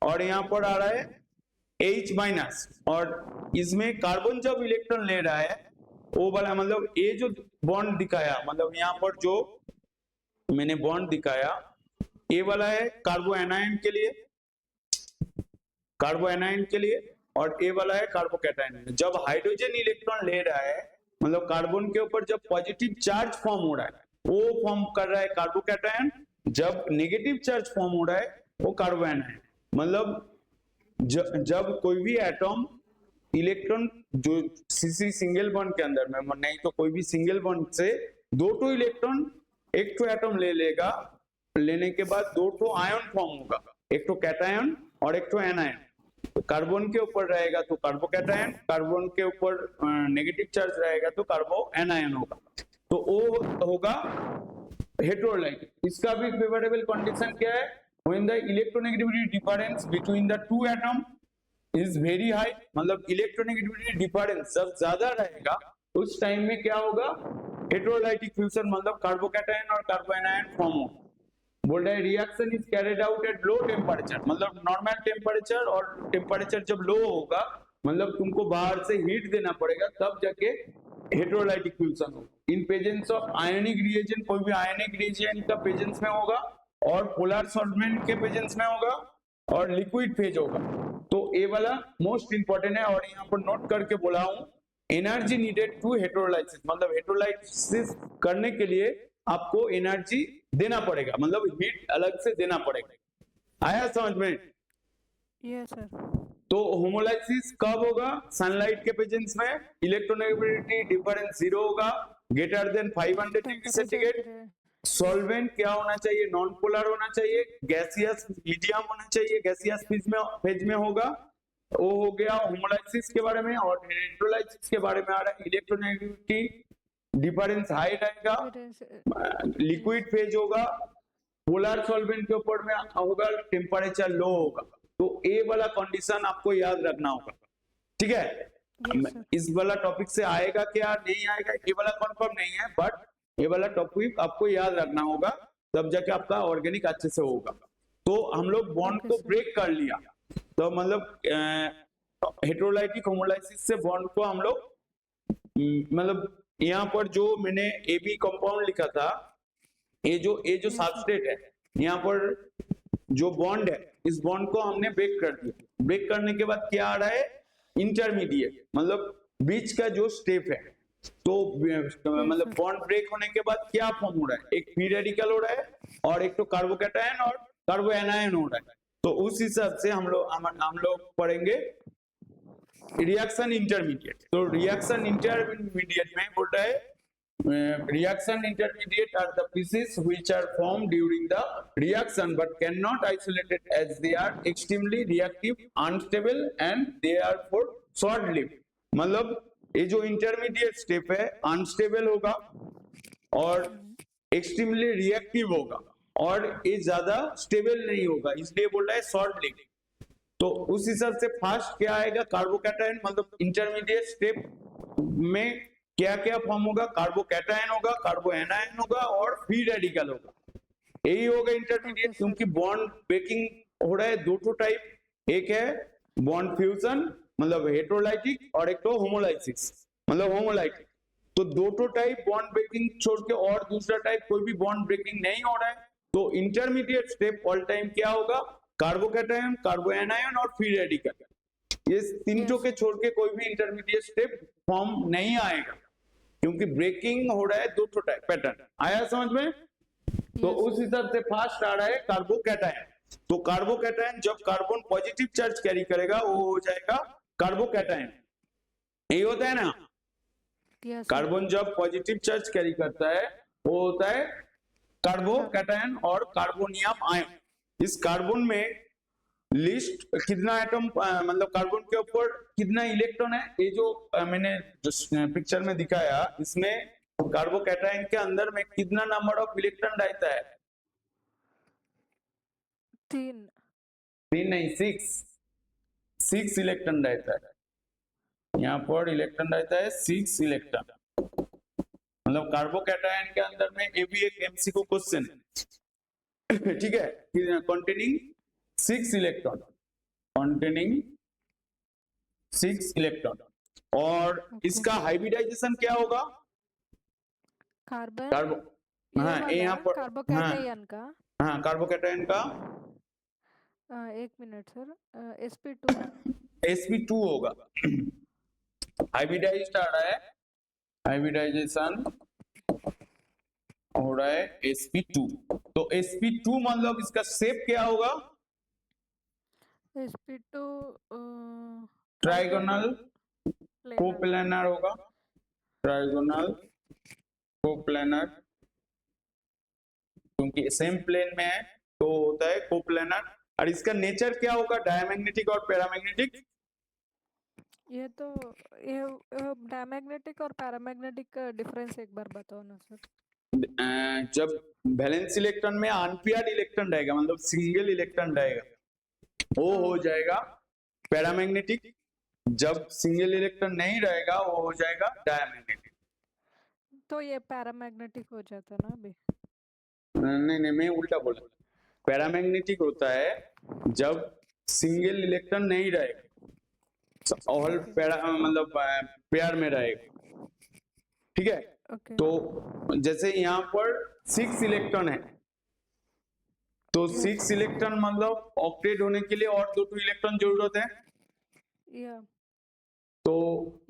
और यहाँ पर आ रहा है H माइनस, और इसमें कार्बन जब इलेक्ट्रॉन ले रहा है वो वाला, मतलब ये जो बॉन्ड दिखाया, मतलब यहाँ पर जो मैंने बॉन्ड दिखाया, ये वाला है कार्बो एनायन के लिए, और ये वाला है कार्बोकैटायन। जब हाइड्रोजन इलेक्ट्रॉन ले रहा है, मतलब कार्बन के ऊपर जब पॉजिटिव चार्ज फॉर्म हो रहा है वो फॉर्म कर रहा है कार्बोकैटायन, जब नेगेटिव चार्ज फॉर्म हो रहा है वो कार्बो एनायन। मतलब जब कोई भी एटम इलेक्ट्रॉन जो सिंगल बॉन्ड के अंदर में, नहीं तो कोई भी सिंगल बॉन्ड से दो इलेक्ट्रॉन एक तो एटम ले लेगा, लेने के बाद दो तो आयन फॉर्म होगा, एक तो कैटायन और एक तो एनायन। तो कार्बन के ऊपर रहेगा तो कार्बोकैटायन, कार्बन के ऊपर नेगेटिव चार्ज रहेगा तो कार्बो एनायन होगा। तो वो होगा हेटेरोलाइटिक। इसका भी फेवरेबल कंडीशन क्या है? When the electronegativity difference between the two atom is very high, मतलब इलेक्ट्रोनेगेटिविटी डिफरेंस जब ज्यादा रहेगा उस टाइम में क्या होगा? हेटेरोलाइटिक फ्यूजन, मतलब कार्बोकैटायन और कार्बोएनायन फॉर्म होगा। बोल रहा है reaction is carried out at low temperature, मतलब नॉर्मल टेम्परेचर, और टेम्परेचर जब लो होगा मतलब तुमको बाहर से हीट देना पड़ेगा तब जाके हेटेरोलाइटिक फ्यूजन होगा। इन प्रेजेंस ऑफ आयनिक रिएजेंट, कोई भी आयनिक रिएजेंट का प्रेजेंस में होगा, और पोलर सॉल्वेंट के प्रेजेंस में होगा, और लिक्विड फेज होगा। तो ये वाला मोस्ट इंपॉर्टेंट है, और यहाँ पर नोट करके बोला हूं, एनर्जी नीडेड टू हेटेरोलाइसिस, मतलब हेटेरोलाइसिस करने के लिए आपको एनर्जी देना पड़ेगा, मतलब हीट अलग से देना पड़ेगा। आया समझ में? Yes sir. तो होमोलाइसिस कब होगा? सनलाइट के प्रेजेंस में, इलेक्ट्रोनेगेटिविटी डिफरेंस 0 होगा, greater than 500 degree centigrade. Solvent क्या होना चाहिए? नॉन पोलर होना चाहिए, गैसियस मीडियम होना चाहिए, गैसियस फेज में होगा। वो हो गया होमोलाइसिस के बारे में। और हेटेरोलाइसिस के बारे में आ रहा है, इलेक्ट्रोनेगेटिविटी डिफरेंस हाई रहेगा, लिक्विड फेज होगा, पोलर सॉल्वेंट के ऊपर में होगा, टेम्परेचर लो होगा। तो ए वाला कंडीशन आपको याद रखना होगा, ठीक है? इस वाला टॉपिक से आएगा क्या नहीं आएगा ये वाला कंफर्म नहीं है, बट ये वाला टॉपिक आपको याद रखना होगा, तब जाके आपका ऑर्गेनिक अच्छे से होगा। तो हम लोग बॉन्ड को ब्रेक कर लिया, तो मतलब हेटेरोलाइटिक होमोलाइसिस से बॉन्ड को हम लोग मतलब यहाँ पर जो मैंने ए बी कंपाउंड लिखा था, ये जो सबस्ट्रेट है, यहाँ पर जो बॉन्ड है, इस बॉन्ड को हमने ब्रेक कर दिया। ब्रेक करने के बाद क्या आ रहा है? इंटरमीडिएट, मतलब बीच का जो स्टेप है। तो मतलब बॉन्ड ब्रेक होने के बाद क्या फॉर्म हो रहा है? एक फ्री रेडिकल हो रहा है, और एक तो कार्बोकैटायन और कार्बोएनायन हो रहा है। तो उस हिसाब से हम लोग पढ़ेंगे रिएक्शन इंटरमीडिएट। तो रिएक्शन इंटरमीडिएट में बोल रहा है reaction intermediate are the pieces which are formed during the reaction but cannot isolate it as they are extremely reactive, unstable and they are for short lived। मतलब ये जो इंटरमीडिएट स्टेप है अनस्टेबल होगा और एक्सट्रीमली रिएक्टिव होगा, और ये ज्यादा स्टेबल नहीं होगा, इसलिए बोल रहा है शॉर्ट लिव्ड। तो उस हिसाब से फास्ट क्या आएगा? कार्बोकैटायन, मतलब इंटरमीडिएट स्टेप में क्या क्या फॉर्म होगा? कार्बोकैटायन होगा, कार्बोएनायन होगा और फ्री रेडिकल होगा। यही होगा इंटरमीडिएट, क्योंकि बॉन्ड ब्रेकिंग हो रहा है दो तो टाइप, एक है बॉन्ड फ्यूजन मतलब हेटेरोलाइटिक, और एक तो होमोलाइसिस मतलब होमोलाइटिक। तो दो तो टाइप बॉन्ड ब्रेकिंग छोड़ के और दूसरा टाइप कोई भी बॉन्ड ब्रेकिंग नहीं हो रहा है। तो इंटरमीडिएट स्टेप ऑल टाइम क्या होगा? कार्बोकैटायन, कार्बोएनायन और फ्री रेडिकल। ये तीनों के छोड़ के कोई भी इंटरमीडिएट स्टेप फॉर्म नहीं आएगा, क्योंकि ब्रेकिंग हो रहा है दो तो टाइप पैटर्न। आया समझ में? तो उस हिसाब से फास्ट आ रहा है कार्बोकैटायन। तो कार्बोकैटायन जब कार्बन पॉजिटिव चार्ज कैरी करेगा वो हो जाएगा कार्बोकैटायन। यही होता है ना? कार्बन जब पॉजिटिव चार्ज कैरी करता है वो होता है कार्बोकैटायन और कार्बोनियम आयन। इस कार्बन में लिस्ट कितना एटम मतलब कार्बन के ऊपर कितना इलेक्ट्रॉन है, ये जो मैंने जो पिक्चर में दिखाया, इसमें कार्बोकैटायन के अंदर में कितना नंबर ऑफ इलेक्ट्रॉन रहता है? 3 नहीं, 6 इलेक्ट्रॉन रहता है। यहाँ पर इलेक्ट्रॉन रहता है 6 इलेक्ट्रॉन। मतलब कार्बोकैटायन के अंदर में ये भी एक एमसीक्यू क्वेश्चन है, ठीक है? Containing 6 electron, containing 6 electron. और इसका हाइब्रिडाइजेशन क्या होगा? कार्बन हाँ यहाँ पर कार्बोकैटायन का, हाँ कार्बोकैटायन का 1 मिनट सर, sp2 होगा। हाइब्रिडाइज्ड आ रहा है, हाइब्रिडाइजेशन हो रहा है sp2। तो sp2 मतलब इसका शेप क्या होगा? sp2 ट्राइगोनल कोप्लानर होगा, ट्राइगोनल कोप्लानर क्योंकि सेम प्लेन में है तो होता है कोप्लेनर। और इसका नेचर क्या होगा डायमैग्नेटिक और पैरामैग्नेटिक? ये तो ये डायमैग्नेटिक और पैरामैग्नेटिक का डिफरेंस एक बार बताओ ना सर। जब वैलेंस इलेक्ट्रॉन में अनपेयर्ड इलेक्ट्रॉन रहेगा मतलब सिंगल इलेक्ट्रॉन रहेगा वो हो जाएगा पैरामैग्नेटिक, जब सिंगल इलेक्ट्रॉन नहीं रहेगा वो हो जाएगा डायमैग्नेटिक। तो ये पैरामैग्नेटिक हो जाता ना अभी? नहीं नहीं मैं उल्टा बोला, पैरामैग्नेटिक होता है जब सिंगल इलेक्ट्रॉन नहीं रहेगा, ऑल मतलब पेयर में रहेगा, ठीक है। ओके तो जैसे यहाँ पर 6 इलेक्ट्रॉन है तो 6 इलेक्ट्रॉन मतलब ऑक्टेट होने के लिए और 2 इलेक्ट्रॉन जरूरत है, या तो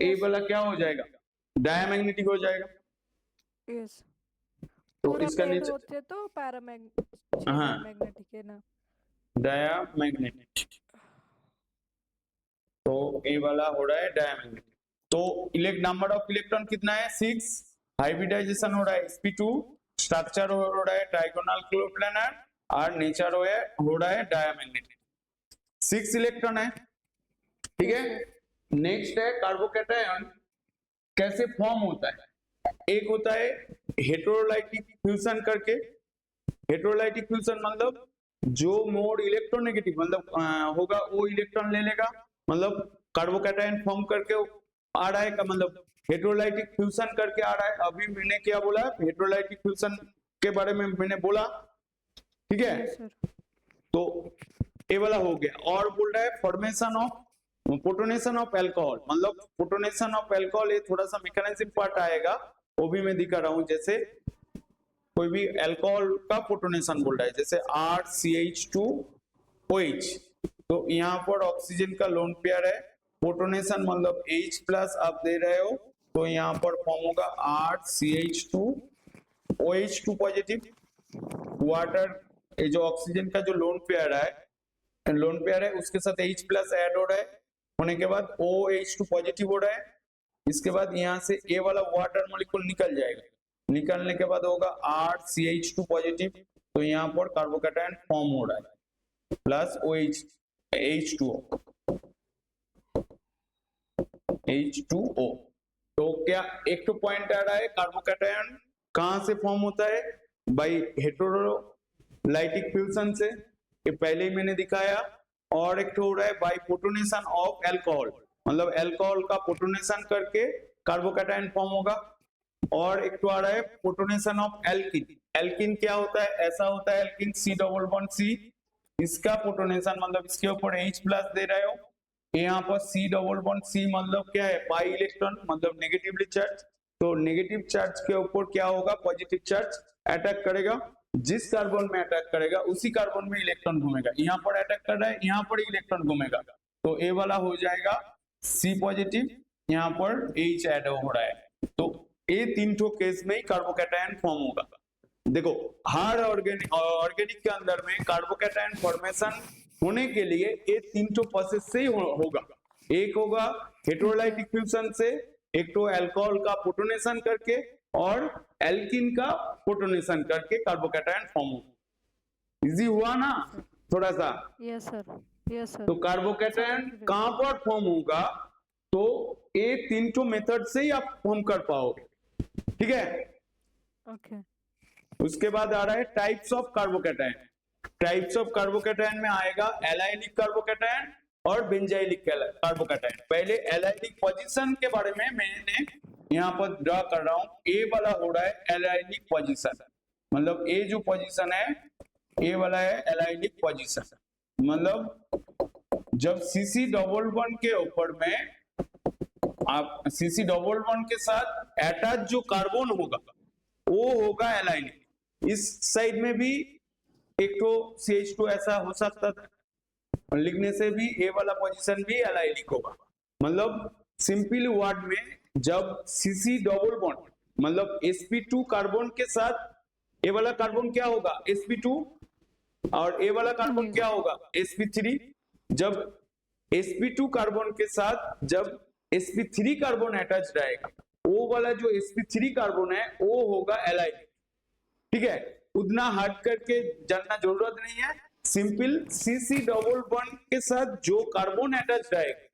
ए वाला क्या हो जाएगा डायमैग्नेटिक हो जाएगा। यस तो पूरा इसका पेड़ नेचर होते तो हाँ पैरामैग्नेटिक है ना? डायमैग्नेटिक, तो ए वाला हो रहा है डायमैग्नेटिक। तो नंबर ऑफ इलेक्ट्रॉन कितना है 6, हाइब्रिडाइजेशन हो रहा है sp2, स्ट्रक्चर हो रहा है डायगोनल कोप्लेनर और नेचर हो रहा है डायमैग्नेटिक। 6 इलेक्ट्रॉन है, ठीक है। नेक्स्ट है कार्बोकैटायन कैसे फॉर्म होता है। एक होता है हेटेरोलाइटिक फ्यूजन करके, हेटेरोलाइटिक फ्यूजन मतलब जो मोड इलेक्ट्रोनेगेटिव मतलब होगा वो इलेक्ट्रॉन ले लेगा, मतलब कार्बोकैटायन फॉर्म करके आ रहा है का मतलब हेटेरोलाइटिक फ्यूजन करके आ रहा है। अभी मैंने क्या बोला हेटेरोलाइटिक फ्यूजन के बारे में मैंने बोला, ठीक है। यस सर तो ये वाला हो गया। और बोल रहा है formation of protonation of alcohol, मतलब प्रोटोनेशन ऑफ अल्कोहल, ये थोड़ा सा मैकेनिज्म पार्ट आएगा वो भी मैं दिखा रहा हूं। जैसे कोई भी अल्कोहल का प्रोटोनेशन बोल रहा है जैसे RCH2OH, तो यहाँ पर ऑक्सीजन का लोन पेयर है, प्रोटोनेशन मतलब H+ आप दे रहे हो तो यहाँ पर फॉर्म होगा RCH2OH2 पॉजिटिव। वाटर ये जो ऑक्सीजन का जो लोन पेयर है उसके साथ H+ ऐड हो रहा है, होने के बाद OH2 पॉजिटिव हो रहा है। इसके बाद यहाँ से ए वाला वाटर मॉलिक्यूल निकल जाएगा, निकलने के बाद होगा RCH2 पॉजिटिव, तो यहाँ पर कार्बोकैटायन फॉर्म हो रहा है प्लस H2O। तो क्या एक तो पॉइंट आ रहा है कार्बोकैटायन कहां से फॉर्म होता है बाय हेटेरोलाइटिक फ्यूजन से, ये पहले ही मैंने दिखाया। और एक हो रहा है बाय प्रोटोनेशन ऑफ अल्कोहल, मतलब अल्कोहल का प्रोटोनेशन करके कार्बोकैटायन फॉर्म होगा। और एक तो आ रहा है प्रोटोनेशन ऑफ एल्किन। एल्किन क्या होता है, ऐसा होता है एल्किन C++C, इसका प्रोटोनेशन मतलब इसके ऊपर H+ दे रहे हो, यहाँ पर C++C मतलब क्या है पाई इलेक्ट्रॉन मतलब नेगेटिवली चार्ज, तो नेगेटिव चार्ज के ऊपर क्या होगा पॉजिटिव चार्ज अटैक करेगा, जिस कार्बन में अटैक करेगा उसी कार्बन में इलेक्ट्रॉन घूमेगा। यहाँ पर अटैक कर रहा है यहाँ पर इलेक्ट्रॉन घूमेगा, तो ए वाला हो जाएगा C पॉजिटिव, यहाँ पर H ऐड हो रहा है। तो ये 3 केस में ही कार्बोकैटायन फॉर्म होगा। देखो हर ऑर्गेनिक के अंदर में कार्बोकैटायन फॉर्मेशन होने के लिए ये 3 प्रोसेस से ही होगा। एक होगा हेटेरोलाइटिक फ्यूजन से, एक तो अल्कोहल का प्रोटोनेशन करके और एल्किन का प्रोटोनेशन करके कार्बोकैटायन फॉर्म होगा। इजी हुआ ना थोड़ा सा? यस सर तो कार्बोकैटायन कहां पर फॉर्म होगा, तो ये 3 मेथड से ही आप फॉर्म कर पाओगे, ठीक है। ओके उसके बाद आ रहा है types of carbocation. Types of carbocation में आएगा एलाइलिक कार्बोकैटायन और बेंजाइलिक कार्बोकैटायन। पहले एलाइलिक पोजीशन के बारे में मैंने यहाँ पर ड्रा कर रहा हूँ, ए वाला हो रहा है एलाइलिक पोजीशन, मतलब ए जो पोजीशन है ए वाला है एलाइलिक पोजीशन, मतलब जब CC++ के ऊपर में आप CC++ के साथ अटैच जो कार्बन होगा वो होगा एलाइलिक। इस साइड में भी एक तो CH2 ऐसा हो सकता था, लिखने से भी ए वाला पोजीशन भी एलाइलिक होगा। मतलब सिंपल वर्ड में जब CC++ मतलब sp2 कार्बन के साथ ए वाला कार्बन क्या होगा sp2 और ए वाला कार्बन क्या होगा sp3, जब sp2 कार्बन के साथ जब sp3 कार्बन अटैच रहेगा वो वाला जो sp3 कार्बन है वो होगा एलाइलिक, ठीक है। उतना हट करके जानना जरूरत नहीं है। सिंपल CC डबल बॉन्ड के साथ जो कार्बन अटैच रहेगा,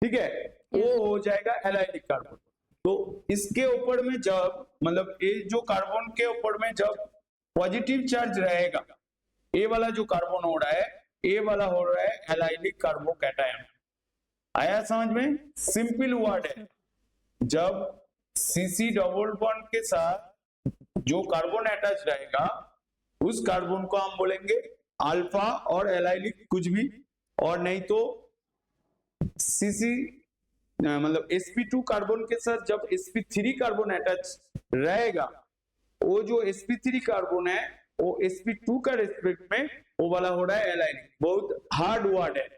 ठीक है, वो हो जाएगा एलाइलिक कार्बन। तो इसके ऊपर में जब मतलब ये जो कार्बन के ऊपर में जब पॉजिटिव चार्ज रहेगा, ये वाला जो कार्बन हो रहा है, ये वाला हो रहा है एलाइलिक कार्बोकैटायन। आया समझ में? सिंपल वर्ड है। जब CC डबल बॉन्ड के साथ जो कार्बन अटैच रहेगा, उस कार्बन को हम बोलेंगे अल्फा और एलाइलिक कुछ भी, और नहीं तो CC मतलब sp2 कार्बन के साथ जब sp3 कार्बन अटैच रहेगा, वो जो sp3 कार्बन है वो sp2 का रेस्पेक्ट में वो वाला हो रहा है एलाइलिक। बहुत हार्ड वर्ड है,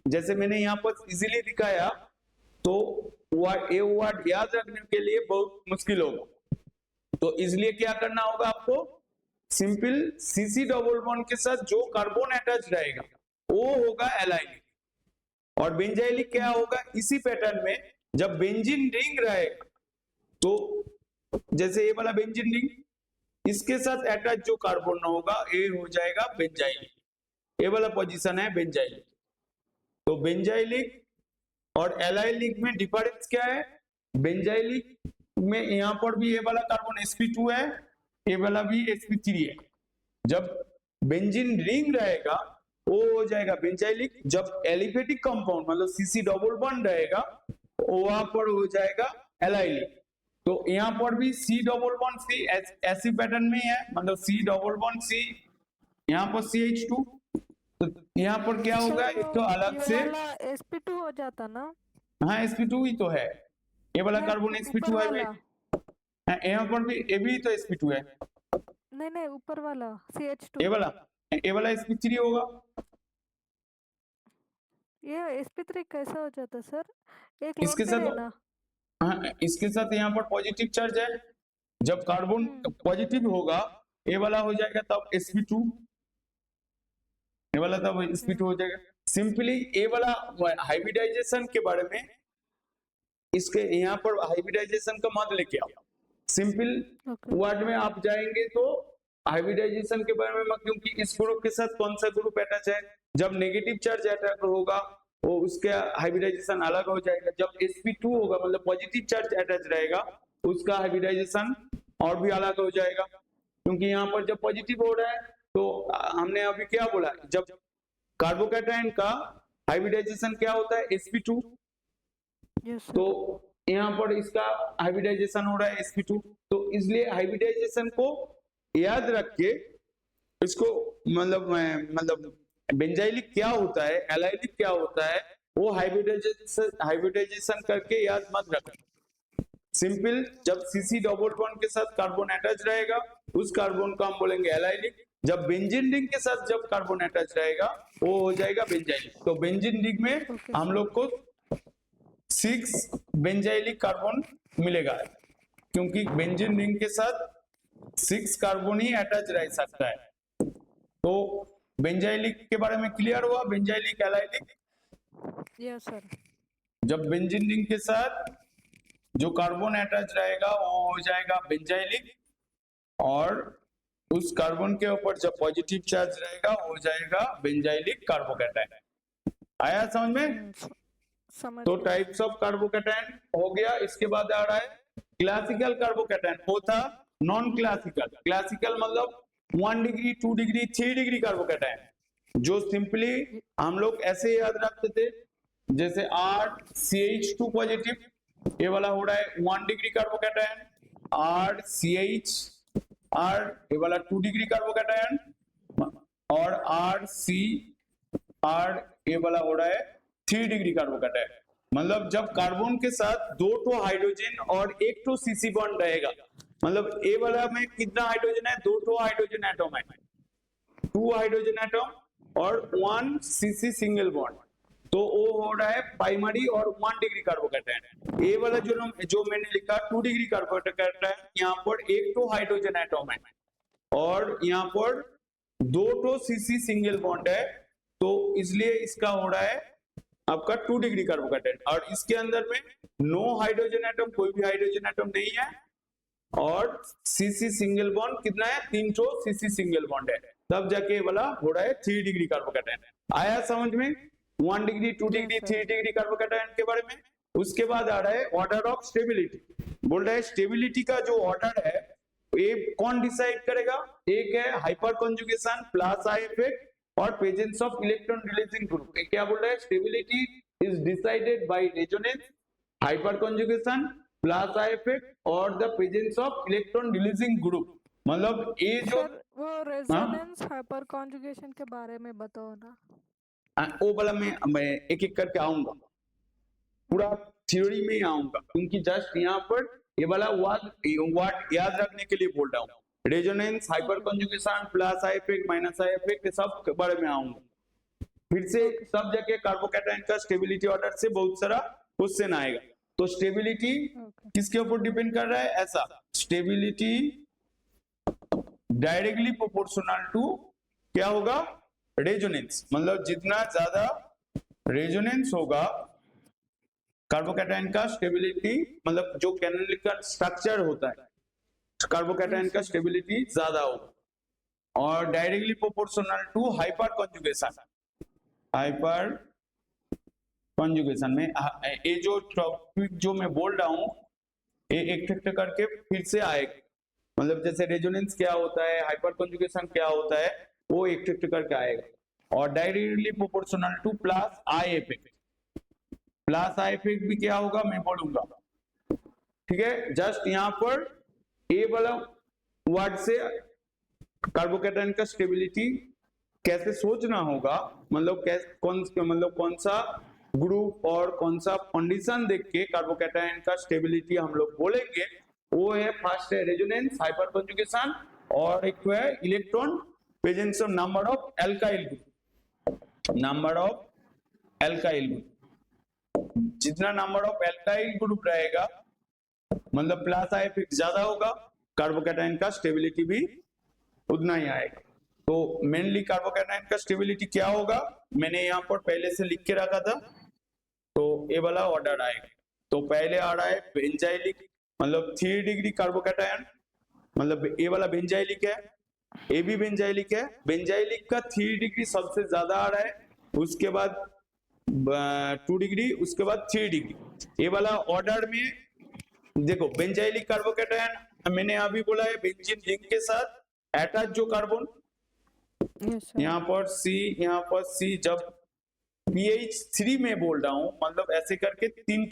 जैसे मैंने यहाँ पर इजीली दिखाया, तो ये वर्ड याद रखने के लिए बहुत मुश्किल होगा। तो इसलिए क्या करना होगा आपको, सिंपल CC डबल बॉन्ड के साथ जो कार्बन अटैच रहेगा वो होगा एलाइलिक, और बेंजाइलिक क्या होगा इसी पैटर्न में। जब बेंजीन रिंग रहेगा, तो जैसे ये वाला बेंजीन रिंग, इसके साथ अटैच जो कार्बन होगा ये हो जाएगा बेंजाइलिक। ये वाला पोजीशन है बेंजाइलिक। तो बेंजाइलिक और एलाइलिक में डिफरेंस क्या है? बेंजाइलिक में यहाँ पर भी ये वाला कार्बन sp2 है, ये वाला भी sp3 है। जब बेंजीन रिंग रहेगा वो हो जाएगा बेंजाइलिक। जब एलिफेटिक कंपाउंड मतलब CC डबल बॉन्ड रहेगा, वहां पर हो जाएगा एलाइलिक। तो यहाँ पर भी C डबल बॉन्ड C ऐसी पैटर्न में है, मतलब C डबल बॉन्ड C, यहाँ पर CH2। तो यहाँ पर क्या होगा, एक तो अलग से sp2 हो जाता ना? हाँ sp2 ही तो है, ये वाला कार्बन sp2 है। यहाँ पर भी ये भी तो sp2 है। नहीं ऊपर वाला CH2, ये वाला sp3 होगा। ये sp3 कैसा हो जाता सर? एक इसके लोड पे है साथ ना? हाँ, इसके साथ यहाँ पर पॉजिटिव चार्ज है। जब कार्बन पॉजिटिव होगा, ये वाला हो जाएगा तब sp2, ये वाला तब sp2 हो जाएगा। सिंपली ये वाला हाइब्रिडाइजेशन के बारे में, इसके यहाँ पर हाइब्रिडाइजेशन का मत लेके आओ, सिंपल वर्ड में आप जाएंगे तो हाइब्रिडाइजेशन के बारे में मत, क्योंकि इस ग्रुप के साथ कौन सा ग्रुप अटैच है, जब नेगेटिव चार्ज अटैक होगा वो उसका हाइब्रिडाइजेशन अलग हो जाएगा। जब sp2 होगा मतलब पॉजिटिव चार्ज अटैच रहेगा, उसका हाइब्रिडाइजेशन और भी अलग हो जाएगा। क्योंकि यहाँ पर जब पॉजिटिव हो रहा है, तो हमने अभी क्या बोला, जब कार्बोकैटायन का हाइब्रिडाइजेशन क्या होता है sp2, तो यहाँ पर इसका हाइब्रिडाइजेशन हो रहा है sp2। तो इसलिए हाइब्रिडाइजेशन को याद रख के इसको मतलब बेंजाइलिक क्या होता है, एलाइलिक क्या होता है, वो हाइब्रिडाइजेशन करके याद मत रखना। सिंपल जब CC डबल बॉन्ड के साथ कार्बन अटैच रहेगा, उस कार्बन को हम बोलेंगे एलाइलिक। जब बेंजीन रिंग के साथ जब कार्बन अटैच रहेगा, वो हो जाएगा बेंजाइलिक। तो बेंजीन रिंग में हम लोग को 6 बेंजाइलिक कार्बन मिलेगा, क्योंकि बेंजीन रिंग के साथ 6 कार्बन ही अटैच रह सकता है। तो बेंजाइलिक के बारे में क्लियर हुआ, बेंजाइलिक एलाइलिक। Yes sir. जब बेंजीन रिंग के साथ जो कार्बन अटैच रहेगा वो हो जाएगा बेंजाइलिक, और उस कार्बन के ऊपर जब पॉजिटिव चार्ज रहेगा वो हो जाएगा बेंजाइलिक कार्बोकैटायन। आया समझ में? समझ तो गया। टाइप्स ऑफ कार्बोकैटायन हो गया। इसके बाद आ रहा है क्लासिकल कार्बोकैटायन। वो था नॉन क्लासिकल। क्लासिकल मतलब 1 डिग्री 2 डिग्री 3 डिग्री कार्बोकैटायन, जो सिंपली हम लोग ऐसे याद रखते थे, जैसे RCH2 पॉजिटिव, ये वाला हो रहा है 1 डिग्री कार्बोकैटायन। RCH ये वाला 2 डिग्री कार्बोकैटायन, और RCR ये वाला हो रहा है 3 डिग्री कार्बोकैटायन। मतलब जब कार्बन के साथ 2 हाइड्रोजन और 1 CC बॉन्ड रहेगा, मतलब ए वाला में कितना हाइड्रोजन है, 2 हाइड्रोजन एटम है, 2 हाइड्रोजन एटम और 1 CC सिंगल बॉन्ड, तो वो हो रहा है प्राइमरी और 1 डिग्री कार्बोकैटायन। ए वाला जो मैंने लिखा 2 डिग्री कार्बोकैटायन, यहाँ पर 1 हाइड्रोजन एटम है और यहाँ पर 2 CC सिंगल बॉन्ड है, तो इसलिए इसका हो रहा है आपका 2 डिग्री कार्बोकैटायन। और इसके अंदर में नो हाइड्रोजन एटम, कोई भी हाइड्रोजन एटम नहीं है, और सीसी सिंगल बॉन्ड कितना है, 3 सीसी सिंगल बॉन्ड है, तब जाके ये वाला हो रहा है 3 डिग्री कार्बोकैटायन। आया समझ में? 1 डिग्री, 2 डिग्री, 3 डिग्री कार्बोकैटायन के बारे में। उसके बाद आ रहा है ऑर्डर ऑफ स्टेबिलिटी। बोल रहा है स्टेबिलिटी का जो ऑर्डर है ये कौन डिसाइड करेगा? एक है hyperconjugation plus I effect और presence of electron releasing group. क्या बोल रहा है? Stability is decided by resonance, hyperconjugation plus I effect और the presence of electron releasing group. मतलब ये जो सर वो रेजोनेंस हाइपर कॉन्जुगेशन के बारे में बताओ ना। वो वाला मैं एक एक करके आऊंगा, पूरा थ्योरी में आऊंगा, क्योंकि जस्ट यहाँ पर ये वाला वर्ड याद रखने के लिए बोल रहा हूँ। Resonance, hyperconjugation, plus I effect, minus I effect, सब के बारे में आऊंगा। फिर से सब जगह कार्बोकैटायन का स्टेबिलिटी ऑर्डर से बहुत सारा क्वेश्चन आएगा। तो स्टेबिलिटी किसके ऊपर डिपेंड कर रहा है? ऐसा स्टेबिलिटी डायरेक्टली प्रोपोर्शनल टू क्या होगा? रेजोनेंस। मतलब जितना ज्यादा रेजोनेंस होगा कार्बोकैटायन का स्टेबिलिटी, मतलब जो कैनोनिकल स्ट्रक्चर होता है कार्बोकैटायन का स्टेबिलिटी ज्यादा होगा। और directly proportional to hyperconjugation. Hyperconjugation में ये जो टॉपिक जो मैं बोल रहा हूँ ये एक एक करके फिर से आएगा। मतलब जैसे रेजोनेंस क्या होता है, हाइपर कॉन्जुगेशन क्या होता है, वो एक एक करके आएगा। और directly proportional two plus I effect. Plus I effect भी क्या होगा मैं बोलूंगा, ठीक है। जस्ट यहाँ पर ए वाला वर्ड से कार्बोकैटायन का स्टेबिलिटी कैसे सोचना होगा, मतलब कौन सा ग्रुप और कौन सा कंडीशन देख के कार्बोकैटायन का स्टेबिलिटी हम लोग बोलेंगे। वो है फर्स्ट है रेजोनेंस, हाइपर कॉन्जुगेशन और एक है electron presence of number of alkyl group. Number of alkyl group, जितना नंबर ऑफ एल्काइल ग्रुप रहेगा मतलब प्लस आई इफेक्ट ज्यादा होगा, कार्बोकैटायन का स्टेबिलिटी भी उतना ही आएगा। तो मेनली कार्बोकैटायन का स्टेबिलिटी क्या होगा मैंने यहाँ पर पहले से लिख के रखा था। तो ये वाला ऑर्डर आएगा। तो पहले आ रहा है बेंजाइलिक, मतलब 3 डिग्री कार्बोकैटायन, मतलब ये वाला बेंजाइलिक है, ये भी बेंजाइलिक है। बेंजाइलिक का 3 डिग्री सबसे ज्यादा आ रहा है, उसके बाद 2 डिग्री, उसके बाद 3 डिग्री। ये वाला ऑर्डर में देखो बेंजाइलिक कार्बोकैटायन मैंने अभी बोला है बेंजीन रिंग के साथ अटैच जो कार्बन, यहाँ पर सी, जब pH3 में बोल रहा हूं मतलब ऐसे करके 3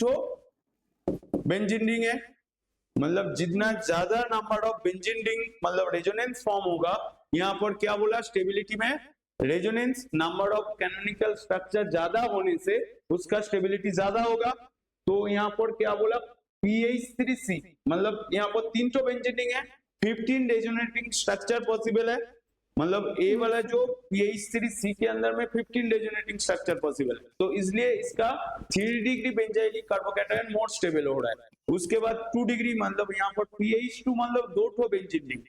बेंजीन रिंग है। मतलब जितना ज्यादा नंबर ऑफ बेंजीन रिंग मतलब रेजोनेंस फॉर्म होगा, यहाँ पर क्या बोला स्टेबिलिटी में resonance number of canonical structure ज्यादा होने से उसका स्टेबिलिटी ज्यादा होगा। तो यहाँ पर क्या बोला pH3C, मतलब यहाँ पर 3 बेंजीन रिंग है, 15 रेजोनेटिंग स्ट्रक्चर पॉसिबल है। मतलब ए वाला जो pH3C के अंदर में 15 रेजोनेटिंग स्ट्रक्चर पॉसिबल है। तो इसलिए इसका 3 degree benzylic carbocation more stable हो रहा है। उसके बाद 2 डिग्री मतलब यहाँ पर pH2 मतलब 2 बेंजीन रिंग,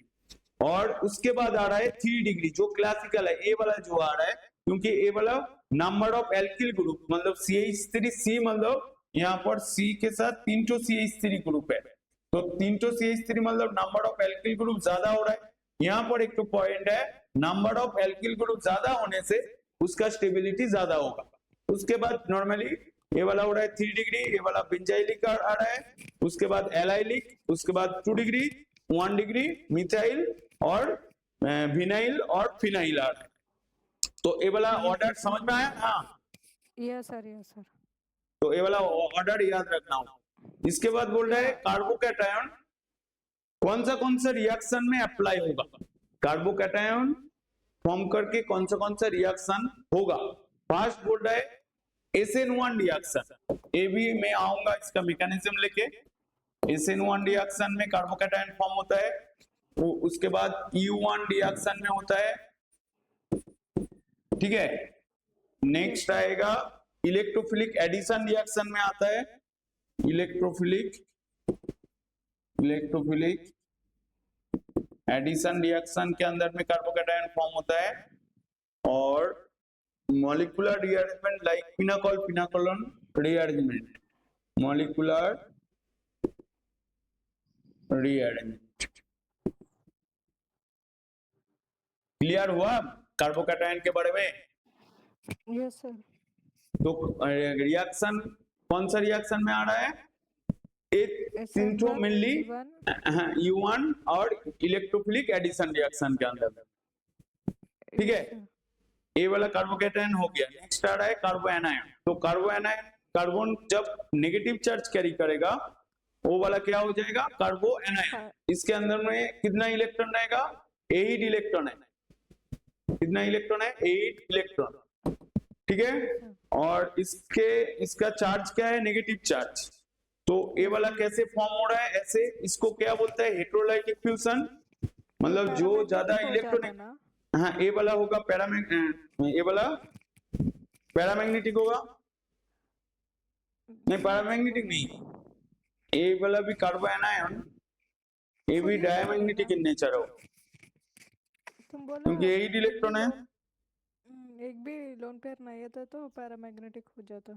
और उसके बाद आ रहा है 3 डिग्री जो क्लासिकल है, ए वाला जो आ रहा है, क्योंकि ए वाला नंबर ऑफ एल्किल ग्रुप मतलब CH3C, मतलब यहाँ पर C के साथ 3 CH3 ग्रुप है। तो 3 CH3 मतलब नंबर ऑफ एल्किल ग्रुप ज्यादा हो रहा है। यहाँ पर एक तो पॉइंट है नंबर ऑफ एल्किल ग्रुप ज्यादा होने से उसका स्टेबिलिटी ज्यादा होगा। उसके बाद नॉर्मली ये वाला हो रहा है 3 डिग्री, ये वाला बेंजाइलिक आ रहा है, उसके बाद एलाइलिक, उसके बाद 2 डिग्री, 1 डिग्री मिथाइल और विनाइल और फिनाइल आ रहा है। तो ये वाला ऑर्डर समझ में आया? हाँ यस सर। तो ये वाला ऑर्डर याद रखना हो। इसके बाद बोल रहा है कार्बोकैटायन कौन सा रिएक्शन में अप्लाई होगा, कार्बोकैटायन फॉर्म करके कौन सा रिएक्शन होगा। फर्स्ट बोल रहा है SN1 रिएक्शन, ये भी मैं आऊंगा इसका मैकेनिज्म लेके। SN1 रिएक्शन में कार्बोकैटायन फॉर्म होता है, उसके बाद U1 रिएक्शन में होता है, ठीक है। नेक्स्ट आएगा इलेक्ट्रोफिलिक एडिशन रिएक्शन में आता है, इलेक्ट्रोफिलिक एडिशन रिएक्शन के अंदर में कार्बोकैटायन फॉर्म होता है। और molecular rearrangement like pinacolone rearrangement, molecular rearrangement. Clear हुआ कार्बोकैटायन के बारे में? Yes sir. तो रिएक्शन कौन सा रिएक्शन में आ रहा है? एक सिंथो मेनली U1 और इलेक्ट्रोफिलिक एडिशन रिएक्शन के अंदर, ठीक है। ये वाला कार्बोकैटायन हो गया। नेक्स्ट आ रहा है कार्बोएनायन। तो कार्बोएनायन कार्बन जब नेगेटिव चार्ज कैरी करेगा वो वाला क्या हो जाएगा? कार्बोएनायन। इसके अंदर में कितना इलेक्ट्रॉन रहेगा? 8 इलेक्ट्रॉन है। कितना इलेक्ट्रॉन है? 8 इलेक्ट्रॉन, ठीक है। और इसका चार्ज क्या है? Negative charge. तो ये वाला कैसे फॉर्म हो रहा है? ऐसे इसको क्या बोलते हैं? हेटेरोलाइटिक फ्यूजन। मतलब जो ज्यादा इलेक्ट्रॉनिक, हाँ ये वाला होगा ये वाला पैरामैग्नेटिक होगा। नहीं पैरामैग्नेटिक नहीं, ये वाला भी कार्बोएनायन, ये भी डायमैग्नेटिक इन नेचर हो, तुम बोला क्योंकि 8 इलेक्ट्रॉन है। एक भी लोन पेयर नहीं था तो पैरामैग्नेटिक हो जाता।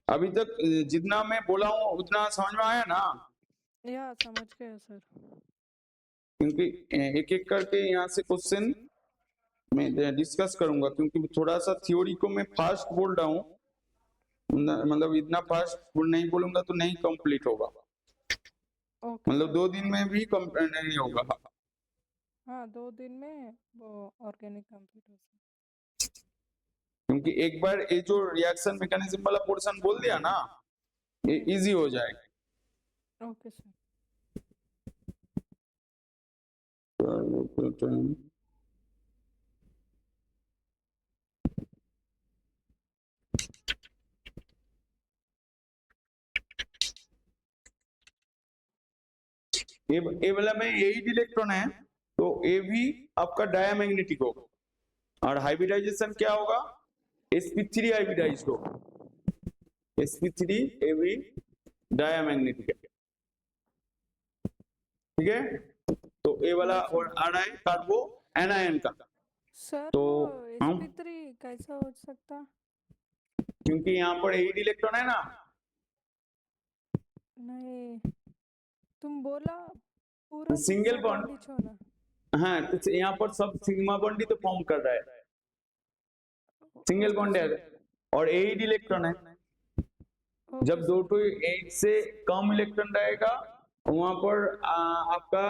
अभी तक जितना मैं बोला हूँ उतना समझ में आया ना? या समझ गया सर। क्योंकि एक एक करके यहाँ से क्वेश्चन मैं डिस्कस करूंगा, क्योंकि थोड़ा सा थ्योरी को मैं फास्ट बोल रहा हूँ, मतलब इतना फास्ट नहीं बोलूंगा तो नहीं कंप्लीट होगा। मतलब 2 दिन में भी नहीं होगा। हाँ 2 दिन में वो ऑर्गेनिक कंप्लीट हो सकता, क्योंकि एक बार ये जो रिएक्शन मैकेनिज्म वाला पोर्शन बोल दिया ना, ये इजी हो जाएगा। Okay sir. ये वाला में 8 इलेक्ट्रॉन है, तो ये भी आपका डायमैग्नेटिक होगा। और हाइब्रिडाइजेशन क्या होगा? sp3 हाइब्रिडाइज्ड होगा। sp3 ये भी डायमैग्नेटिक है, ठीक है। तो ये वाला और आ रहा है कार्बोएनायन का। सर तो sp3 कैसा हो सकता? क्योंकि यहाँ पर 8 इलेक्ट्रॉन है ना। नहीं तुम बोला पूरा सिंगल बॉन्ड छोड़ा। हाँ, तो यहाँ पर सब सिग्मा बॉन्ड ही तो फॉर्म कर रहा है, सिंगल बॉन्ड है और 8 इलेक्ट्रॉन है। जब 2 to 8 से कम इलेक्ट्रॉन रहेगा वहां पर आपका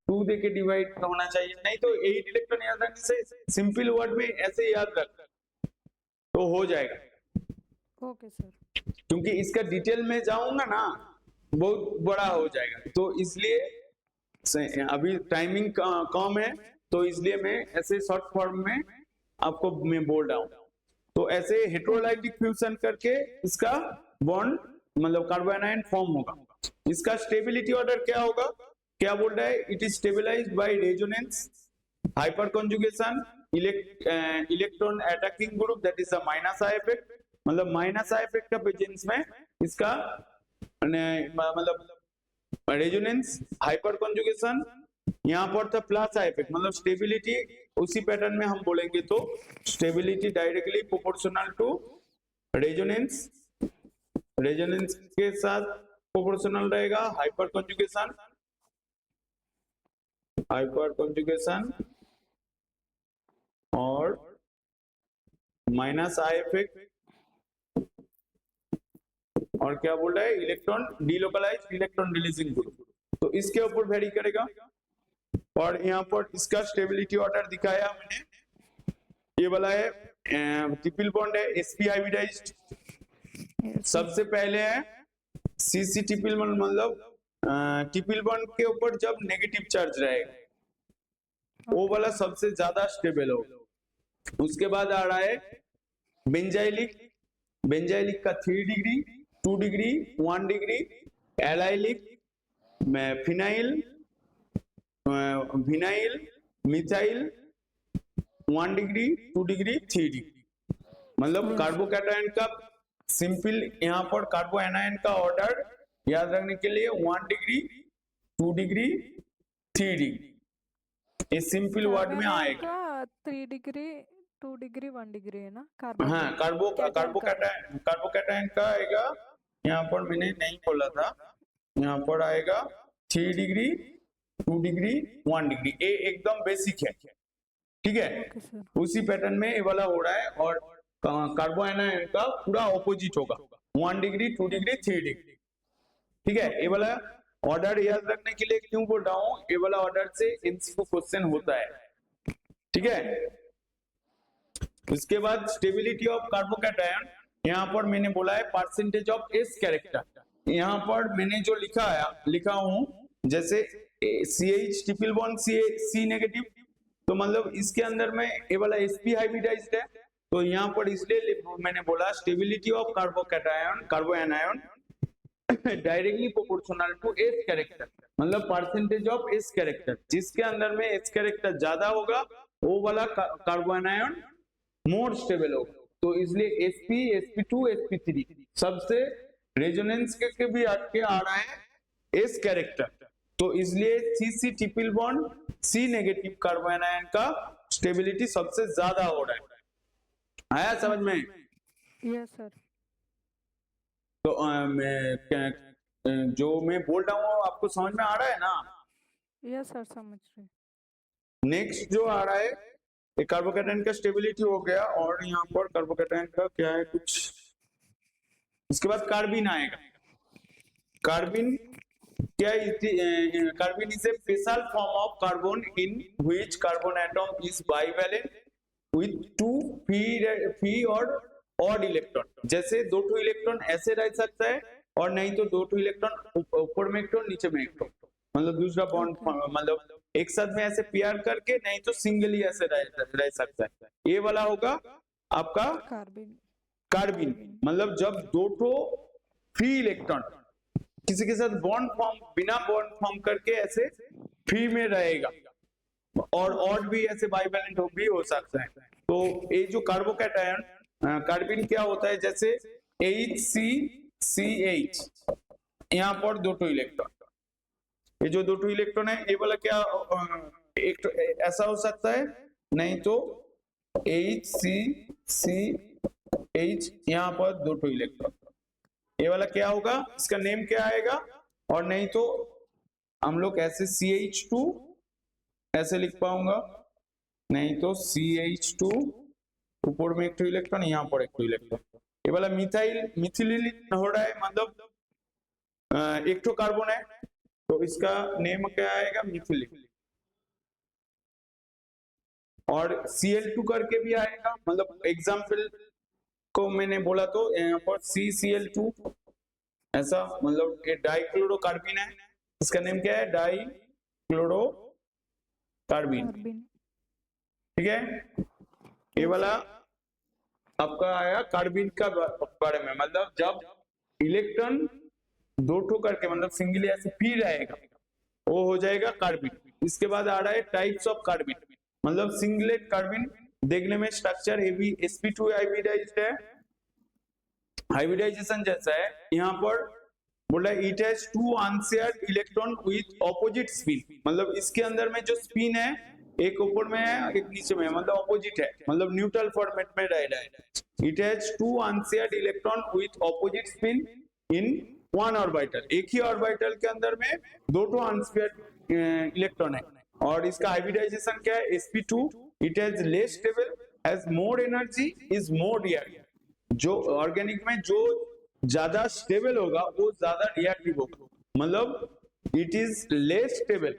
2 दे के डिवाइड होना चाहिए, नहीं तो 8 इलेक्ट्रॉन याद रखने से सिंपल वर्ड में ऐसे याद रख तो हो जाएगा। Okay sir. क्योंकि इसका डिटेल में जाऊंगा ना बहुत बड़ा हो जाएगा, तो इसलिए अभी टाइमिंग कम है, तो इसलिए मैं ऐसे शॉर्ट फॉर्म में आपको मैं बोल रहा हूँ। तो ऐसे हेटेरोलाइटिक फ्यूजन करके इसका बॉन्ड मतलब कार्बोएनायन फॉर्म होगा। इसका स्टेबिलिटी ऑर्डर क्या होगा? क्या बोल रहा है? It is stabilized by resonance, hyperconjugation, electron attacking group, that is the minus I effect. मतलब माइनस आई इफेक्ट का प्रेजेंस में इसका मतलब रेजोनेंस, हाइपर कॉन्जुगेशन, यहाँ पर था प्लस आई इफेक्ट। मतलब स्टेबिलिटी उसी पैटर्न में हम बोलेंगे तो stability directly proportional to resonance, resonance के साथ प्रोपोर्शनल रहेगा हाइपर कॉन्जुगेशन, हाइपर कॉन्जुगेशन और माइनस आई इफेक्ट। और क्या बोल रहा है? Electron delocalise, electron releasing group. तो इसके ऊपर वेरी करेगा। और यहाँ पर इसका स्टेबिलिटी ऑर्डर दिखाया मैंने, ये वाला है ट्रिपल बॉन्ड है, sp हाइब्रिडाइज्ड। सबसे पहले है cc ट्रिपल बॉन्ड, मतलब ट्रिपल बॉन्ड के ऊपर जब नेगेटिव चार्ज रहेगा वो वाला सबसे ज्यादा स्टेबल होगा। उसके बाद आ रहा है बेंजाइलिक, बेंजाइलिक का 3 degree, 2 degree, 1 degree, allylic, phenyl, vinyl, methyl, 1 degree, 2 degree, 3 degree. मतलब कार्बोकैटायन का सिंपल यहाँ पर कार्बोएनायन का ऑर्डर याद रखने के लिए 1 डिग्री, 2 डिग्री, 3 डिग्री, ये सिंपल वर्ड में आएगा। 3 डिग्री 2 डिग्री 1 डिग्री है ना कार्बन हाँ, का कैटायन का कार्बोकैटायन का आएगा, यहाँ पर मैंने नहीं बोला था, यहाँ पर आएगा 3 डिग्री 2 डिग्री 1 डिग्री, ये एकदम बेसिक है, ठीक है। ओके सर उसी पैटर्न में ये वाला हो रहा है, और कार्बोनाइन का पूरा ऑपोजिट होगा, 1 डिग्री 2 डिग्री 3 डिग्री, ठीक है। ये वाला ऑर्डर याद रखने के लिए क्यों बोल रहा हूँ, ये वाला ऑर्डर से एमसीक्यू क्वेश्चन होता है, ठीक है। इसके बाद स्टेबिलिटी ऑफ कार्बोकैटायन, यहाँ पर मैंने बोला है परसेंटेज ऑफ एस कैरेक्टर, यहाँ पर मैंने जो लिखा हूँ जैसे CH triple bond C negative, तो मतलब इसके अंदर में ये वाला sp हाइब्रिडाइज्ड है, तो यहाँ पर इसलिए मैंने बोला stability of carbanion directly proportional to S character, मतलब परसेंटेज ऑफ एस कैरेक्टर, जिसके अंदर में एस कैरेक्टर ज्यादा होगा वो वाला कार्बोएनायन मोर स्टेबल होगा, तो इसलिए sp sp2 sp3 सबसे रेजोनेंस के भी आगे आ रहा है एस कैरेक्टर, तो इसलिए CC triple bond C negative कार्बोएनायन का स्टेबिलिटी सबसे ज्यादा हो रहा है। आया समझ में? यस सर तो जो मैं बोल रहा हूँ आपको समझ में आ रहा है ना? यस सर समझ रहे नेक्स्ट जो आ रहा है, ये कार्बोकैटायन का स्टेबिलिटी हो गया, और यहाँ पर कार्बोकैटायन का क्या है कुछ, इसके बाद कार्बिन आएगा। कार्बिन क्या है? Carbene is a special form of carbon in which carbon atom is bivalent with 2 free और ऑड इलेक्ट्रॉन, जैसे 2 इलेक्ट्रॉन ऐसे रह सकता है, और नहीं तो 2 इलेक्ट्रॉन ऊपर में इलेक्ट्रॉन नीचे में इलेक्ट्रॉन, मतलब दूसरा बॉन्ड मतलब एक साथ में ऐसे पेयर करके, नहीं तो सिंगली ऐसे रह सकता है। ये वाला होगा आपका कार्बिन, मतलब जब 2 फ्री इलेक्ट्रॉन किसी के साथ बॉन्ड फॉर्म बिना बॉन्ड फॉर्म करके ऐसे फ्री में रहेगा, और ऑड भी ऐसे बाइवैलेंट भी हो सकता है। तो ये जो कार्बोकैटायन कार्बिन क्या होता है, जैसे HCCH, यहाँ पर 2 इलेक्ट्रॉन, ये जो 2 इलेक्ट्रॉन है ये वाला क्या एक तो ऐसा हो सकता है, नहीं तो HCCH, यहाँ पर 2 इलेक्ट्रॉन, ये वाला क्या होगा, इसका नेम क्या आएगा, और नहीं तो हम लोग ऐसे CH2 ऐसे लिख पाऊंगा, नहीं तो CH2 ऊपर में 1 इलेक्ट्रॉन, यहाँ पर 1 इलेक्ट्रॉन, ये वाला मिथिलिन हो रहा है, मतलब 1 कार्बन है, तो इसका नेम क्या आएगा, मिथिलिन। और Cl2 करके भी आएगा, मतलब एग्जाम्पल को मैंने बोला तो यहाँ पर CCl2 ऐसा, मतलब ये डाइक्लोरोकार्बिन है, इसका नेम क्या है, डाइक्लोरोकार्बिन, ठीक है। ये वाला आपका आया कार्बिन का बारे में, मतलब जब इलेक्ट्रॉन 2 करके मतलब सिंगली ऐसे फ्री रहेगा वो हो जाएगा कार्बिन। इसके बाद आ रहा है टाइप्स ऑफ कार्बिन, मतलब सिंगलेट कार्बिन देखने में स्ट्रक्चर हेवी sp2 हाइब्रिडाइज्ड है, हाइब्रिडाइजेशन जैसा है। यहाँ पर बोला it has 2 unshared electron with opposite spin, मतलब इसके अंदर में जो स्पिन है एक ऊपर में है एक नीचे में है, मतलब ऑपोजिट है, मतलब न्यूट्रल फॉर्मेट में रह रहा है। It has 2 unshared electron with opposite spin in 1 orbital, एक ही ऑर्बिटल के अंदर में 2 अनशेयर्ड इलेक्ट्रॉन है। और इसका हाइब्रिडाइजेशन क्या है, sp2, it has less stable, has more energy, is more reactive, जो ऑर्गेनिक में जो ज्यादा स्टेबल होगा वो ज्यादा रिएक्टिव होगा, मतलब it is less stable,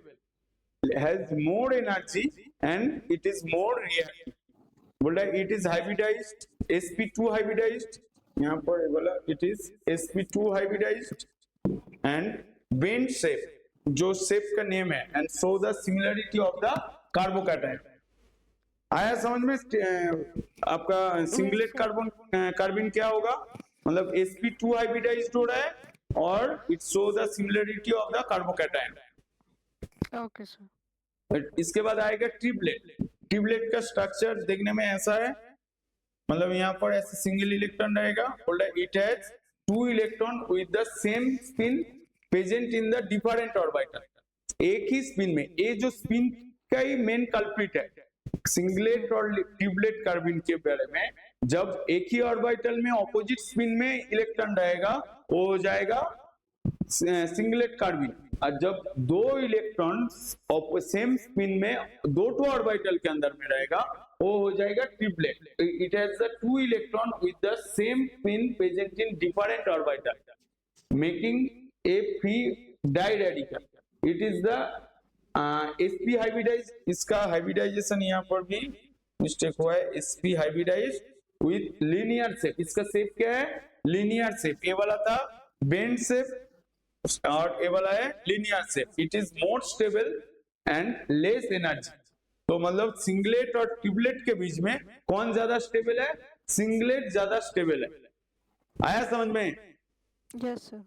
has more energy and it is more reactive। बोला it is hybridized, sp2 hybridized, यहाँ पर बोला it is sp2 hybridized and bend shape, जो shape का नेम है, and show the similarity of the carbocation। आया समझ में? आपका सिंगलेट कार्बिन क्या होगा, मतलब sp2 hybridized हो रहा है और it show the similarity of the carbocation। Okay sir. इसके बाद आएगा ट्रिपलेट। ट्रिपलेट का स्ट्रक्चर देखने में ऐसा है, मतलब यहाँ पर ऐसे सिंगल इलेक्ट्रॉन रहेगा, it has 2 electron with the same spin present in the different orbital, एक ही स्पिन में, ये जो स्पिन का ही मेन कल्प्रिट है सिंगलेट और ट्यूबलेट कार्बिन के बारे में, जब एक ही ऑर्बिटल में ऑपोजिट स्पिन में इलेक्ट्रॉन रहेगा वो हो जाएगा सिंगलेट कार्बिन, और जब दो इलेक्ट्रॉन सेम स्पिन में दो टू ऑर्बिटल के अंदर में रहेगा वो हो जाएगा triplet. It has the two electron with the same spin present in different orbital making a free diradical. It is the sp hybridize, इसका हाइब्रिडाइजेशन यहाँ पर भी मिस्टेक हुआ है, sp hybridize with linear shape. इसका शेप क्या है? Linear shape. ये वाला था बेंड शेप और ये वाला है linear shape. It is more stable and less energy. तो मतलब सिंगलेट और ट्यूबलेट के बीच में कौन ज्यादा स्टेबल है? सिंगलेट ज्यादा स्टेबल है। आया समझ में? Yes sir.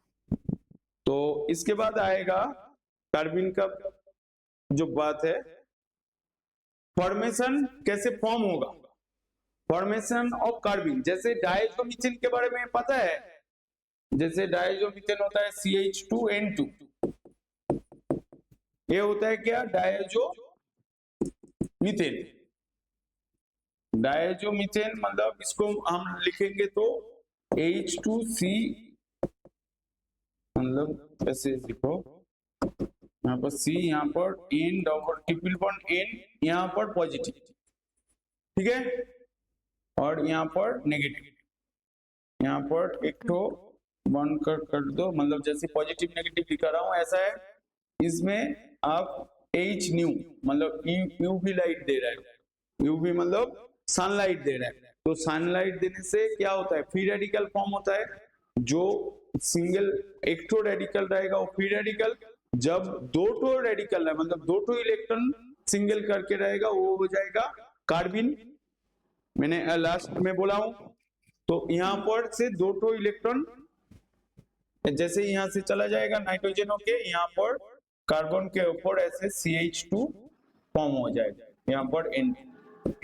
तो इसके बाद आएगा कार्बिन का जो बात है, फॉर्मेशन कैसे फॉर्म होगा, फॉर्मेशन ऑफ कार्बिन। जैसे डायजोमीथेन के बारे में पता है, जैसे डायजोमीथेन होता है CH2N2, ये होता है क्या? डायजोमीथेन। डायजोमीथेन मतलब इसको हम लिखेंगे तो H2C, मतलब ऐसे लिखो, यहाँ पर C, यहाँ पर N double triple bond N, यहाँ पर पॉजिटिव, ठीक है, और यहाँ पर नेगेटिव, यहाँ पर एक तो बॉन्ड कर दो, मतलब जैसे पॉजिटिव नेगेटिव लिखा रहा हूँ ऐसा है। इसमें आप H न्यू मतलब यूवी लाइट दे रहा है, यूवी मतलब सनलाइट दे रहा है, तो सनलाइट देने से क्या होता है? फ्री रेडिकल फॉर्म होता है। जो सिंगल एक तो रेडिकल रहेगा वो फ्री रेडिकल, जब दो तो रेडिकल है मतलब दो तो इलेक्ट्रॉन सिंगल करके रहेगा वो हो जाएगा कार्बिन। मैंने लास्ट में बोला हूं। तो यहाँ पर से दो तो इलेक्ट्रॉन जैसे यहाँ से चला जाएगा नाइट्रोजन होके यहाँ पर कार्बन के ऊपर ऐसे CH2 फॉर्म हो जाएगा, यहाँ पर N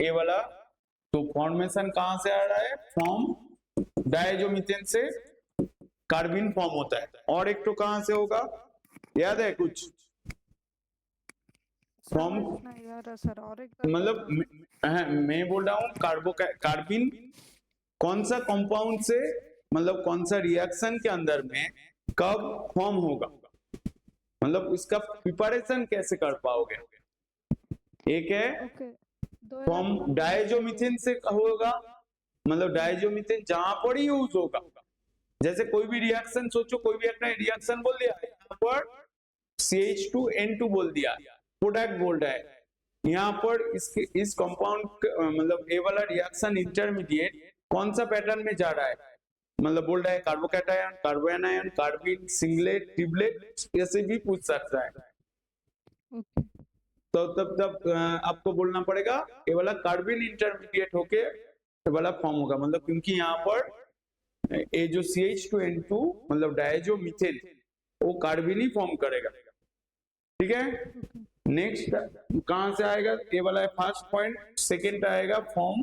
ए वाला। तो फॉर्मेशन कहां से आ रहा है? फ्रॉम डायजोमीथेन से कार्बिन फॉर्म होता है। और एक तो कहां से होगा, याद है कुछ? फ्रॉम सर और एक मतलब मैं बोल रहा हूँ कार्बिन कौन सा कंपाउंड से, मतलब कौन सा रिएक्शन के अंदर में कब फॉर्म होगा, मतलब उसका प्रिपरेशन कैसे कर पाओगे। एक है फ्रॉम डायजोमीथेन से होगा, मतलब डायजोमीथेन जहां पर ही यूज होगा। जैसे कोई भी रिएक्शन सोचो, कोई भी अपना रिएक्शन बोल दिया, यहाँ पर CH2N2 बोल दिया, प्रोडक्ट बोल रहा है, यहाँ पर इस कंपाउंड मतलब ये वाला रिएक्शन इंटरमीडिएट कौन सा पैटर्न में जा रहा है, मतलब बोल रहा है कार्बोकैटायन, कार्बोएनायन, कार्बिन, सिंगलेट, ट्रिपलेट, ऐसे भी पूछ सकता है। तो तब आपको बोलना पड़ेगा ये वाला कार्बिन इंटरमीडिएट होके ये वाला फॉर्म होगा, मतलब क्योंकि यहाँ पर ये जो CH2N2 मतलब डायजोमीथेन वो कार्बिन ही फॉर्म करेगा, ठीक है। नेक्स्ट कहां से आएगा? ये वाला है फर्स्ट पॉइंट। सेकंड आएगा फॉर्म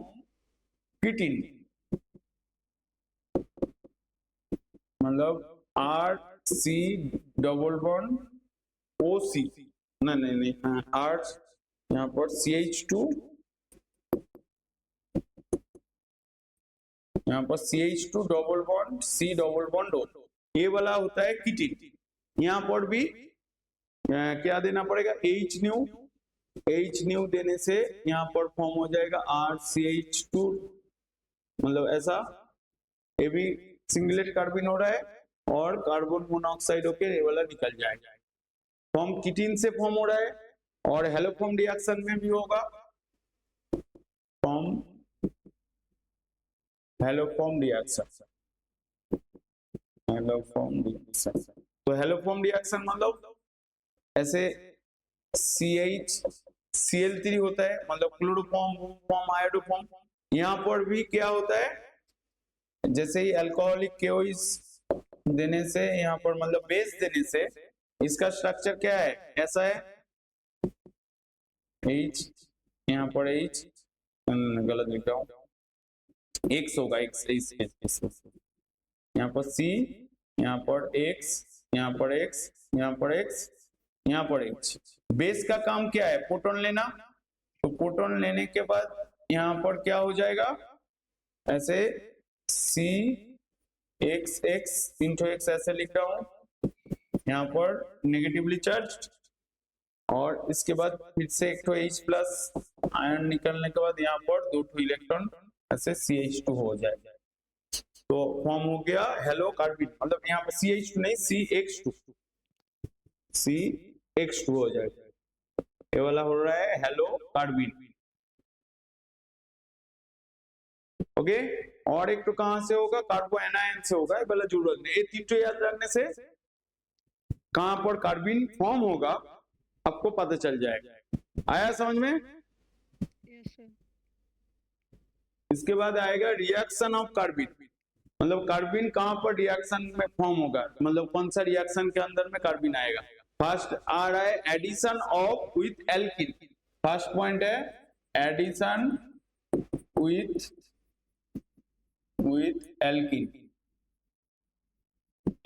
कीटीन, मतलब RC डबल बॉन्ड OC, नहीं R, यहाँ पर CH2, यहाँ पर CH2 double bond C double bond O, ये वाला होता है कीटीन। यहाँ पर भी क्या देना पड़ेगा? H न्यू देने से यहाँ पर फॉर्म हो जाएगा RCH2, मतलब ऐसा। ये भी सिंगलेट कार्बिन हो रहा है और कार्बन मोनोऑक्साइड होके ये वाला निकल जाएगा। फॉर्म कीटीन से फॉर्म हो रहा है और हेलोफॉर्म रिएक्शन में भी होगा, फॉर्म हेलोफॉर्म रिएक्शन। तो हेलोफॉर्म रिएक्शन मतलब ऐसे CH Cl3 होता है, मतलब क्लोरोफॉर्म आयोडोफॉर्म। यहाँ पर भी क्या होता है? जैसे ही अल्कोहलिक केओइस देने से यहाँ पर मतलब बेस देने से इसका स्ट्रक्चर क्या है? ऐसा है H, यहाँ पर H गलत लिख रहा हूँ, X होगा, X यहाँ पर C, यहाँ पर X, यहाँ पर X, यहाँ पर X, यहाँ पर H। बेस का काम क्या है? प्रोटॉन लेना। तो प्रोटॉन लेने के बाद यहाँ पर क्या हो जाएगा? ऐसे C x x into x ऐसे लिख रहा हूं, यहाँ पर नेगेटिवली चार्ज, और इसके बाद फिर से एक तो H प्लस आयन निकलने के बाद यहाँ पर 2 इलेक्ट्रॉन ऐसे CH2 हो जाएगा। तो फॉर्म हो गया हेलो कार्बिन, मतलब यहाँ पर CH2 नहीं CX2, CX2 हो जाएगा। ये वाला हो रहा है हेलो कार्बिन। ओके, और एक तो कहां से होगा? कार्बो एनायन से होगा, ये वाला जरूरत नहीं। ये तीनों याद रखने से कहां पर कार्बिन फॉर्म होगा आपको पता चल जाएगा। आया समझ में? Yes sir. इसके बाद आएगा रिएक्शन ऑफ कार्बिन, मतलब कार्बिन कहां पर रिएक्शन में फॉर्म होगा, मतलब कौन सा रिएक्शन के अंदर में कार्बिन आएगा। फर्स्ट आ रहा है addition of with alkene. First point है addition with alkene.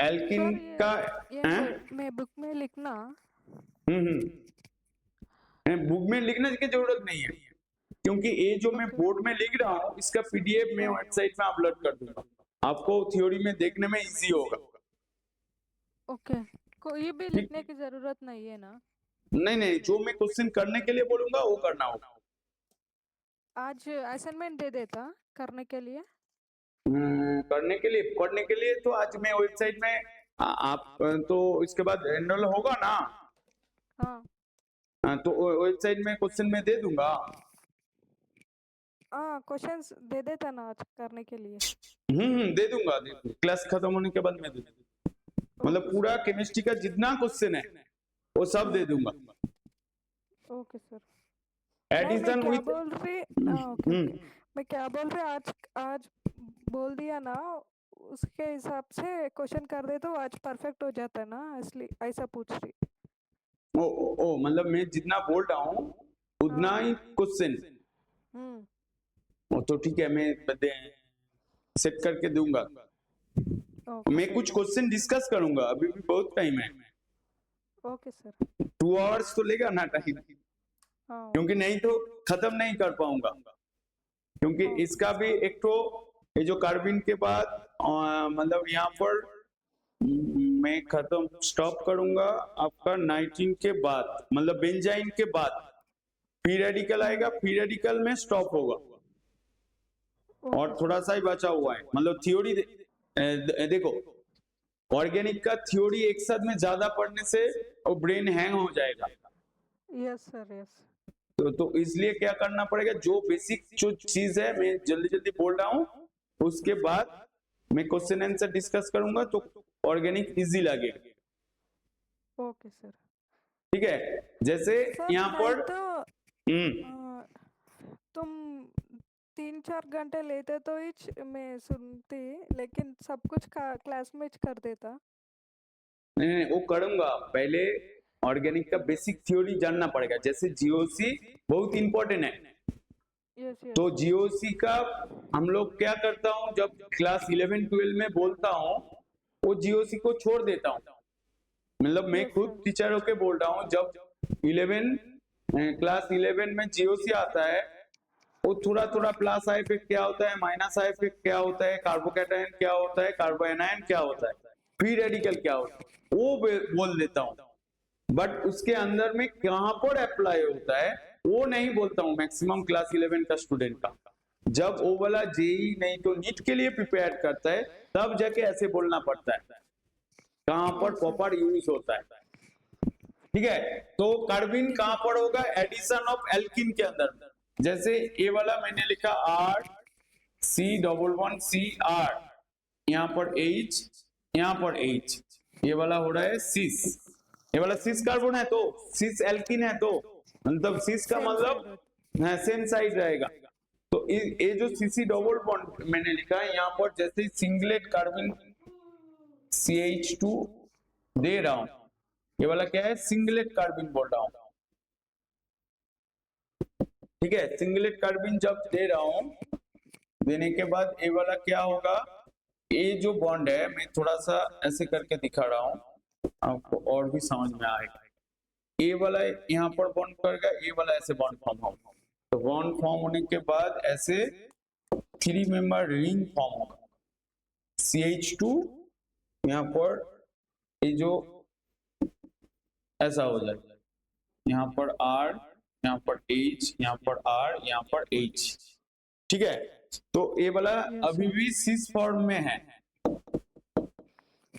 Alkene sir का ये मैं बुक में लिखना। बुक में लिखने की जरूरत नहीं है, क्योंकि ये जो मैं बोर्ड में लिख रहा हूँ इसका PDF में वेबसाइट में अपलोड कर दूंगा, आपको थ्योरी में देखने में इजी होगा। ओके, कोई भी लिखने की जरूरत नहीं है ना? नहीं, जो मैं क्वेश्चन करने के लिए बोलूंगा वो करना होगा। आज असाइनमेंट दे देता करने के लिए। पढ़ने के लिए तो आज मैं वेबसाइट में आप तो इसके बाद एनरोल होगा ना। हाँ तो वेबसाइट में क्वेश्चन में दे दूंगा। क्वेश्चंस दे देता ना आज करने के लिए। दे दूंगा क्लास खत्म होने के बाद मैं दे दूंगा, मतलब पूरा केमिस्ट्री का जितना क्वेश्चन है वो सब दे दूंगा। Okay sir. एडिशन मैं विथ क्या बोल रही मैं क्या बोल रही आज बोल दिया ना, उसके हिसाब से क्वेश्चन कर दे तो आज परफेक्ट हो जाता है ना, इसलिए ऐसा पूछ रही। ओ मतलब मैं जितना बोल रहा हूँ उतना ही क्वेश्चन। तो ठीक है, मैं सेट करके दूंगा। मैं कुछ क्वेश्चन डिस्कस करूंगा, अभी भी बहुत टाइम है। Okay sir. 2 आवर्स तो लेगा ना टाइम, क्योंकि नहीं तो खत्म नहीं कर पाऊंगा, क्योंकि इसका भी एक तो ये जो कार्बिन के बाद मतलब यहाँ पर मैं खत्म स्टॉप करूंगा आपका 19 के बाद, मतलब बेंजाइन के बाद फ्री रेडिकल आएगा, फ्री रेडिकल में स्टॉप होगा और थोड़ा सा ही बचा हुआ है। मतलब थ्योरी देखो, ऑर्गेनिक का थ्योरी एक साथ में ज्यादा पढ़ने से वो ब्रेन हैंग हो जाएगा। Yes sir yes. तो इसलिए क्या करना पड़ेगा, जो बेसिक जो चीज है मैं जल्दी जल्दी बोल रहा हूँ, उसके बाद मैं क्वेश्चन आंसर डिस्कस करूंगा तो ऑर्गेनिक इजी लगेगा। Okay sir. ठीक है, जैसे यहाँ पर तुम 3-4 घंटे लेते तो ही मैं सुनती, लेकिन सब कुछ क्लास में कर देता। नहीं, वो करूंगा। पहले ऑर्गेनिक का बेसिक थ्योरी जानना पड़ेगा, जैसे जीओसी बहुत इंपॉर्टेंट है। Yes yes. तो जीओसी का हम लोग क्या करता हूँ, जब क्लास 11-12 में बोलता हूँ वो जीओसी को छोड़ देता हूँ, मतलब मैं खुद टीचर होके बोल रहा हूँ। जब क्लास 11 में जीओसी आता है वो थोड़ा प्लस आई इफेक्ट क्या होता है, माइनस आई इफेक्ट क्या होता है, कार्बोकैटायन क्या होता है, कार्बोएनायन क्या होता है, फ्री रेडिकल क्या होता है, वो बोल देता हूँ। बट उसके अंदर में कहां पर अप्लाई होता है वो नहीं बोलता हूँ मैक्सिमम क्लास 11 का स्टूडेंट का। जब वो वाला जेई नहीं तो नीट के लिए प्रिपेयर करता है तब जाके ऐसे बोलना पड़ता है कहां पर प्रॉपर यूज होता है। ठीक है, तो कार्बिन कहां पर होगा, एडिशन ऑफ एल्किन के अंदर। जैसे ये वाला मैंने लिखा R, C11C R, यहाँ पर H, यहाँ पर H, ये वाला हो रहा है सिस, ये वाला सिस कार्बन है तो सिस एल्किन है, तो मतलब सिस का मतलब सेम साइड रहेगा। तो ये जो सीसी डबल बॉन्ड मैंने लिखा है यहाँ पर, जैसे सिंगलेट कार्बन CH2 दे रहा हूं, ये वाला क्या है, सिंगलेट कार्बन बोल रहा हूं। ठीक है, सिंगलेट कार्बन जब दे रहा हूं, देने के बाद ये वाला क्या होगा, ये जो बॉन्ड है मैं थोड़ा सा ऐसे करके दिखा रहा हूं आपको और भी समझ में आएगा। ए वाला यहाँ पर बॉन्ड करेगा, ए वाला ऐसे बॉन्ड फॉर्म होगा। तो बॉन्ड फॉर्म होने के बाद ऐसे 3 मेंबर रिंग फॉर्म होगा। CH2 यहाँ पर ये जो ऐसा हो जाएगा, यहाँ पर R, यहाँ पर H, यहाँ पर R, यहाँ पर H, ठीक है। तो ये वाला अभी भी सिस फॉर्म में है।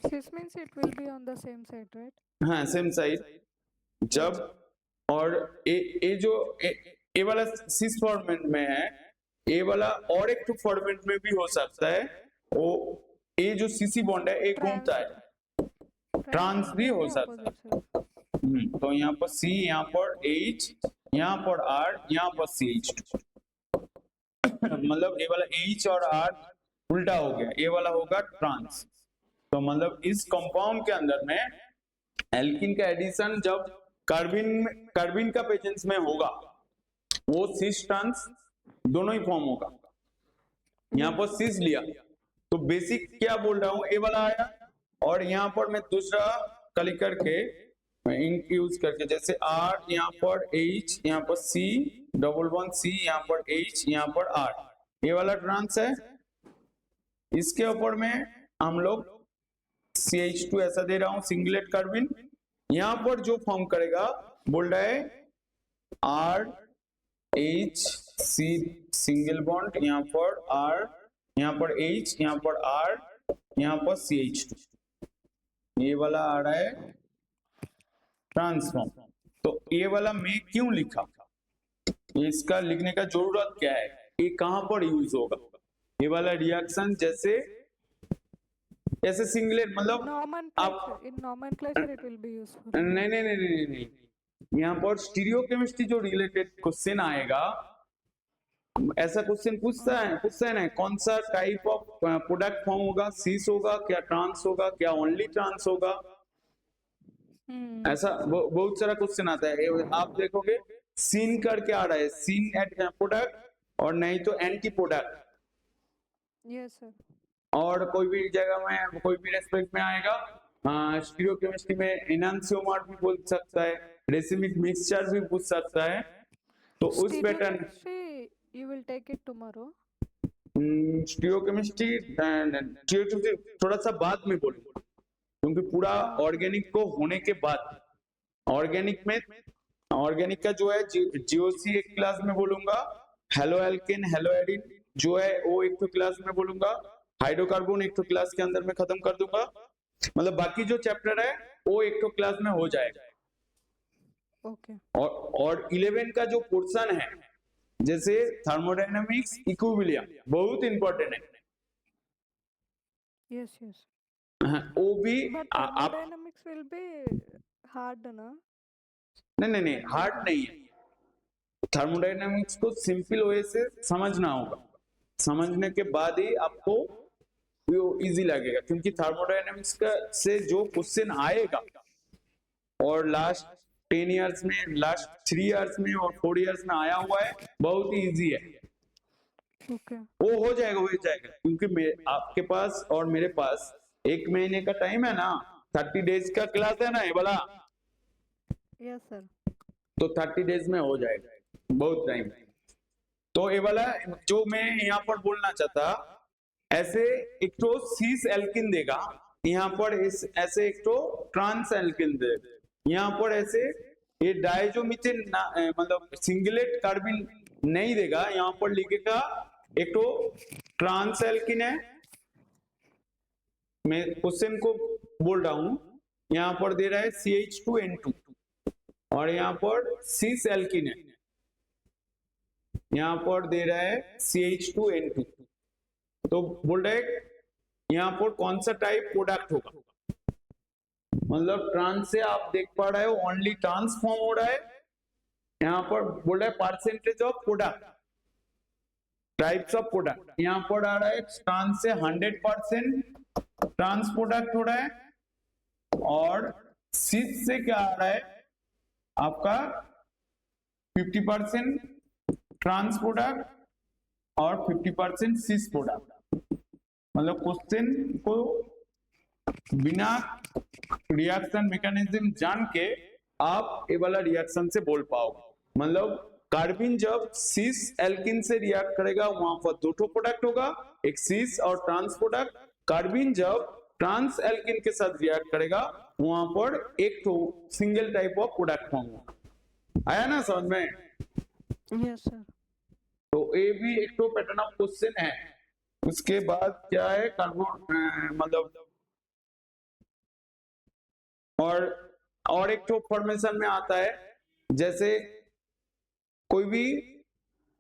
Cis means it will be on the same side, right? हाँ, सेम साइड। जब और ए जो ए वाला सिस फॉर्मेट में है, ए वाला और एक फॉर्मेट में भी हो सकता है। वो ए जो सीसी बॉन्ड है, एक घूमता है, ट्रांस भी हो सकता है। तो यहाँ पर C, यहाँ पर H, यहाँ पर R, यहाँ पर CH2। मतलब ये वाला H और R उल्टा हो गया, ये वाला होगा ट्रांस। तो मतलब इस कंपाउंड के अंदर में एल्किन का एडिशन जब कार्बिन का प्रेजेंस में होगा, वो सिस ट्रांस दोनों ही फॉर्म होगा। यहाँ पर सिस लिया तो बेसिक क्या बोल रहा हूँ, ए वाला आया, और यहाँ पर मैं दूसरा कली करके इंक यूज करके, जैसे R, यहाँ पर H, यहाँ पर C, डबल बॉन्ड C, यहाँ पर H, यहाँ पर R, ये वाला ट्रांस है। इसके ऊपर में हम लोग CH2 ऐसा दे रहा हूं, सिंगलेट कार्बिन। यहाँ पर जो फॉर्म करेगा बोल रहा है R, H, C single bond, यहाँ पर R, यहाँ पर H, यहाँ पर R, यहाँ पर CH2, ये वाला आ रहा है ट्रांसफॉर्म। तो ये वाला मैं क्यों लिखा, इसका लिखने का जरूरत क्या है, ये कहां पर यूज होगा। ये वाला रिएक्शन जैसे ऐसे सिंगलेट, मतलब आप in nomenclature it will be useful. नहीं, यहाँ पर स्टीरियोकेमिस्ट्री जो रिलेटेड क्वेश्चन आएगा, ऐसा क्वेश्चन पूछता है ना, कौन सा टाइप ऑफ प्रोडक्ट फॉर्म होगा, सीस होगा क्या, ट्रांस होगा क्या, ओनली ट्रांस होगा, ऐसा बहुत सारा क्वेश्चन आता है। आप देखोगे सीन करके आ रहा है, सीन एट प्रोडक्ट, और नहीं तो एंटी प्रोडक्ट। Yes sir. और कोई भी जगह में कोई भी रेस्पेक्ट में आएगा, स्टीरियोकेमिस्ट्री में एनांसियोमर भी बोल सकता है, रेसिमिक मिक्सचर भी पूछ सकता है। तो उस pattern you will take it tomorrow. Stereochemistry थोड़ा सा बाद में बोलूंगा, क्योंकि पूरा ऑर्गेनिक को होने के बाद, ऑर्गेनिक का जो है जीओसी एक क्लास में बोलूंगा, हेलो एल्केन हेलो एडिन जो है वो एक तो क्लास में बोलूंगा, हाइड्रोकार्बन एक तो क्लास के अंदर में खत्म कर दूंगा। मतलब बाकी जो चैप्टर है वो एक तो क्लास में हो जाएगा। ओके। और 11 का जो पोर्शन है, जैसे थर्मोडायनामिक्स, इक्विलिब्रियम, बहुत इंपॉर्टेंट है। Yes yes. वो भी आप डायनामिक्स विल बी हार्ड ना? नहीं, हार्ड नहीं है। थर्मोडायनामिक्स को सिंपल वे से समझना होगा, समझने के बाद ही आपको इजी लगेगा, क्योंकि थर्मोडायनामिक्स का से जो क्वेश्चन आएगा, और लास्ट 10 इयर्स में, लास्ट 3 इयर्स में और 4 इयर्स में आया हुआ है, बहुत ही इजी है। वो हो जाएगा, क्योंकि आपके पास और मेरे पास 1 महीने का टाइम है ना, 30 डेज का क्लास है ना ये वाला। Yes sir. तो 30 डेज में हो जाएगा, बहुत टाइम। तो ये वाला जो मैं यहाँ पर बोलना चाहता, ऐसे एक तो सीस एल्किन देगा, यहाँ पर ऐसे एक तो ट्रांस एल्किन देगा, यहाँ पर ऐसे ये डायजोमिथेन मतलब सिंगलेट कार्बिन नहीं देगा, यहाँ पर लिखेगा एक तो ट्रांस एल्किन है। मैं क्वेश्चन को बोल रहा हूं, यहाँ पर दे रहा है CH2N2, और यहाँ पर सीस एल्किन है, यहाँ पर दे रहा है CH2N2। तो बोल रहे यहाँ पर कौन सा टाइप प्रोडक्ट होगा, मतलब ट्रांस से आप देख पा रहे हो ओनली ट्रांसफॉर्म हो रहा है। यहाँ पर बोल रहा है percentage of product, types of product, यहाँ पर आ रहा है ट्रांस से 100% ट्रांस प्रोडक्ट हो रहा है, और सीस से क्या आ रहा है आपका 50% ट्रांस प्रोडक्ट और 50% सीस प्रोडक्ट। मतलब क्वेश्चन को बिना रिएक्शन मैकेनिज्म जान के आप ये वाला रिएक्शन से बोल पाओगे। मतलब कार्बिन जब सिस एल्किन से रिएक्ट करेगा वहां पर दो ठो प्रोडक्ट होगा, एक सिस और ट्रांस प्रोडक्ट। कार्बिन जब ट्रांस एल्किन के साथ रिएक्ट करेगा वहां पर एक तो single type of product form होगा। आया ना समझ में? Yes sir. तो ये भी एक तो पैटर्न ऑफ क्वेश्चन है। उसके बाद क्या है, कार्बन मतलब और एक तो फॉर्मेशन में आता है, जैसे कोई भी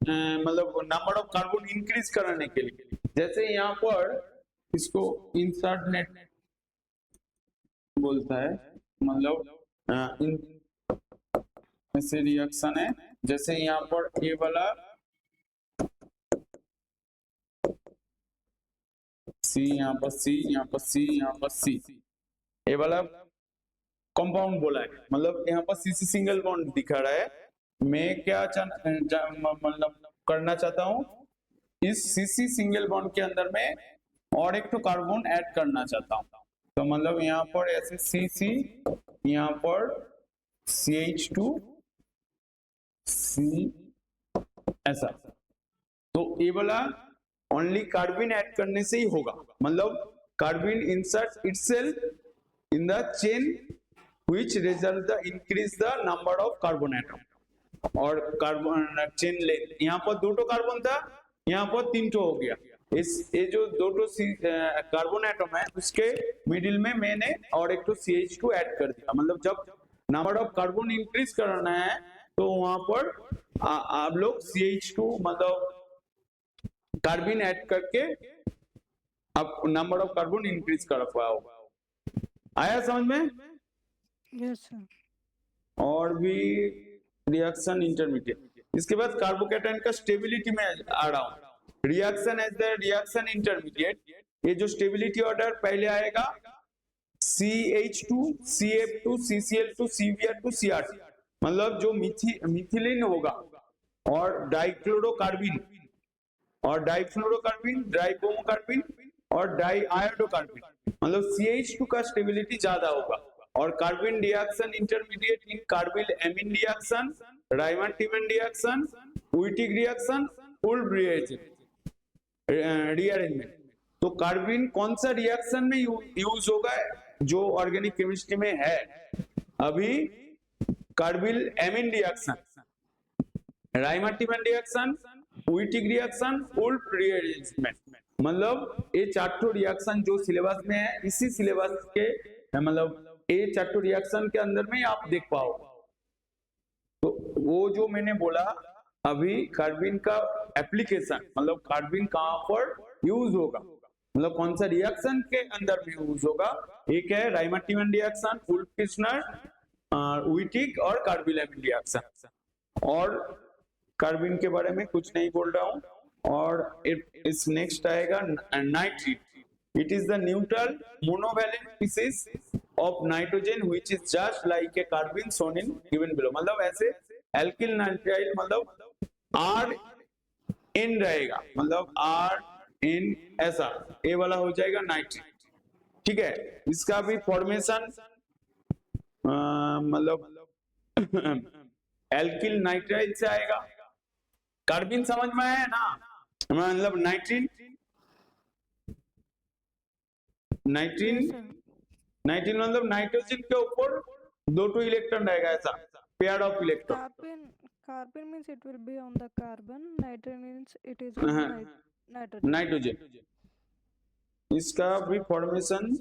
मतलब नंबर ऑफ कार्बन इंक्रीज कराने के लिए, जैसे यहाँ पर इसको इंसर्ट नेट बोलता है, मतलब ऐसे रिएक्शन है, जैसे यहाँ पर ये वाला सी, यहाँ पर सी, यहाँ पर सी, यहाँ पर सी, ये वाला कंपाउंड बोला है, मतलब यहाँ पर सी सिंगल बॉन्ड दिखा रहा है। मैं क्या मतलब करना चाहता हूँ, इस सी सिंगल बॉन्ड के अंदर में और एक तो कार्बन ऐड करना चाहता हूँ। तो मतलब यहाँ पर ऐसे सी, यहाँ पर CH2 C ऐसा। तो ये वाला ओनली कार्बिन ऐड करने से ही होगा, मतलब carbene insert itself in the chain which result the increase the number of carbon atom और कार्बन चेन लेंथ। यहाँ पर दो कार्बन था, यहाँ पर तीन हो गया। इस ये जो दो कार्बन एटम है उसके मिडिल में मैंने और एक तो CH2 ऐड कर दिया। मतलब जब नंबर ऑफ कार्बन इंक्रीज करना है तो वहां पर आप लोग CH2 मतलब कार्बन ऐड करके आप नंबर ऑफ कार्बन इंक्रीज कर पाओ। आया समझ में? Yes sir. और भी रिएक्शन इंटरमीडिएट। इसके बाद कार्बोकेटाइन का स्टेबिलिटी में आ रहा हूं। Reaction as the reaction intermediate, ये जो स्टेबिलिटी ऑर्डर पहले आएगा CH2 CF2 CCl2 CBr2 CR2, मतलब जो मिथिलीन होगा और डाइक्लोरोकार्बिन और डाइफ्लोरोकार्बिन, डाइब्रोमोकार्बिन और डाइआयोडोकार्बिन, मतलब CH2 का स्टेबिलिटी ज्यादा होगा। और carbene reaction intermediate in carbylamine reaction, Reimer Tiemann reaction, Wittig reaction, फुल रीअरेंजमेंट। तो कार्बिन कौन सा रिएक्शन में यूज होगा जो ऑर्गेनिक केमिस्ट्री में है अभी? Carbylamine reaction, Reimer Tiemann reaction, Wittig reaction, फुल रीअरेंजमेंट। मतलब ये चारों रिएक्शन जो सिलेबस में है, इसी सिलेबस के मतलब ये चारों रिएक्शन के अंदर में आप देख पाओ। तो वो जो मैंने बोला अभी कार्बिन का एप्लीकेशन, मतलब कार्बिन कहां पर यूज होगा, मतलब कौन सा रिएक्शन के अंदर में यूज होगा। एक है राइमंड टीमन रिएक्शन, वुल्फ-किर्चनर, विटिक और कार्बिल एमीन रिएक्शन। और कार्बिन के बारे में कुछ नहीं बोल रहा हूं। और इस नेक्स्ट आएगा nitrate. It is the neutral monovalent species of nitrogen which is just like a carbene shown in given below। मतलब ऐसे alkyl nitrite मतलब RN रहेगा, मतलब RN ऐसा, ये वाला हो जाएगा नाइट्रेट। ठीक है, इसका भी फॉर्मेशन मतलब alkyl nitrite से आएगा। कार्बिन समझ में आया ना? मतलब नाइट्रीन मतलब नाइट्रोजन के ऊपर दो टू इलेक्ट्रॉन रहेगा, ऐसा pair of electron. Carbon means it will be on the carbon. Nitrogen means it is on the nitrogen. इसका भी फॉर्मेशन